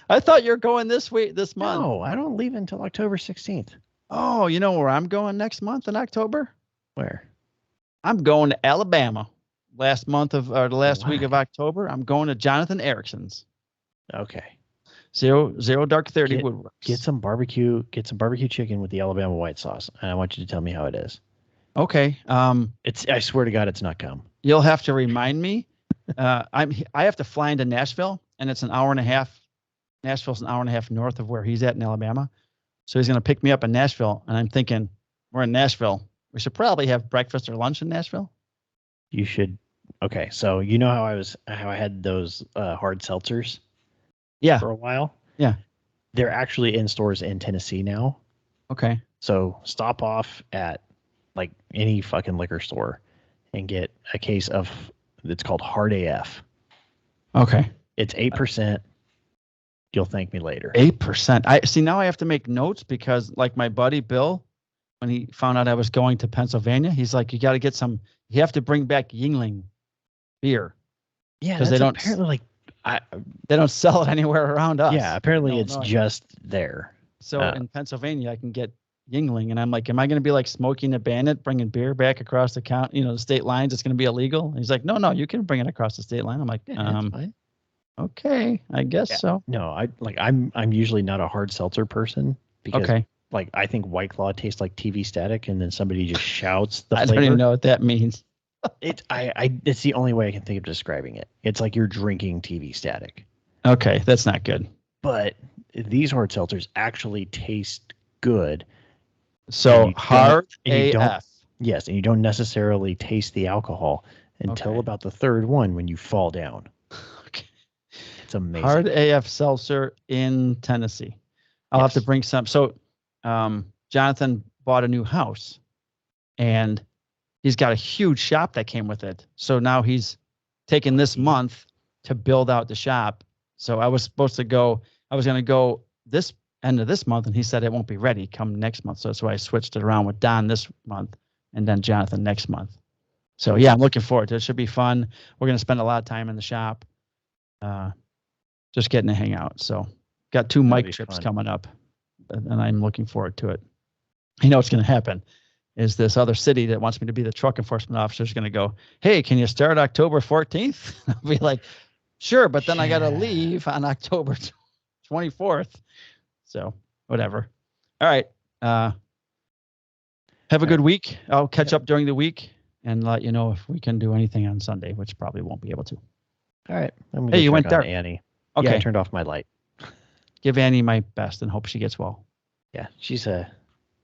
I thought you were going this month. No, I don't leave until October 16th. Oh, you know where I'm going next month in October? Where? I'm going to Alabama. The last week of October, I'm going to Jonathan Erickson's. Okay. Zero Dark 30 Woodworks. Get some barbecue chicken with the Alabama white sauce, and I want you to tell me how it is. Okay. I swear to God, it's not cum. You'll have to remind me. I have to fly into Nashville, and it's an hour and a half. Nashville's an hour and a half north of where he's at in Alabama. So he's going to pick me up in Nashville, and I'm thinking, we're in Nashville. We should probably have breakfast or lunch in Nashville. You should. Okay, so you know how I had those hard seltzers? Yeah. For a while? Yeah. They're actually in stores in Tennessee now. Okay. So stop off at like any fucking liquor store and get a case of, it's called Hard AF. Okay. It's 8%. You'll thank me later. 8%. Now I have to make notes because like my buddy Bill, when he found out I was going to Pennsylvania, he's like, you got to get you have to bring back Yingling beer. Yeah. Because they don't apparently they don't sell it anywhere around us. Yeah. Apparently it's just there. So in Pennsylvania, I can get Yingling. And I'm like, am I going to be like Smoking a Bandit, bringing beer back across the state lines? It's going to be illegal. And he's like, no, you can bring it across the state line. I'm like, that's fine. Okay, I guess so. No, I'm usually not a hard seltzer person because I think White Claw tastes like TV static, and then somebody just shouts the flavor. I don't even know what that means. It's the only way I can think of describing it. It's like you're drinking TV static. Okay, that's not good. But these hard seltzers actually taste good. So hard AF. Yes, and you don't necessarily taste the alcohol until about the third one when you fall down. It's amazing. Hard AF seltzer in Tennessee. I'll have to bring some. So Jonathan bought a new house and he's got a huge shop that came with it. So now he's taken this month to build out the shop. So I was going to go this end of this month and he said it won't be ready come next month. So that's why I switched it around with Don this month and then Jonathan next month. So yeah, I'm looking forward to it. It should be fun. We're going to spend a lot of time in the shop. Just getting to hang out. So got 2 mic trips coming up and I'm looking forward to it. You know what's going to happen is this other city that wants me to be the truck enforcement officer is going to go, hey, can you start October 14th? I'll be like, sure, but then I got to leave on October 24th. So whatever. All right. Have a good week. I'll catch up during the week and let you know if we can do anything on Sunday, which probably won't be able to. All right. Hey, you went dark. Annie. Okay. Yeah, I turned off my light. Give Annie my best and hope she gets well. Yeah, she's been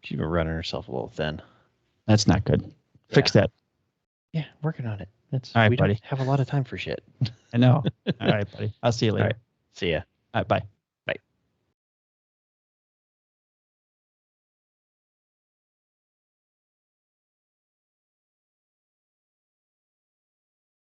running herself a little thin. That's not good. Fix that. Yeah, working on it. All right, we buddy. don't have a lot of time for shit. I know. All right, buddy. I'll see you later. All right. See ya. All right, bye.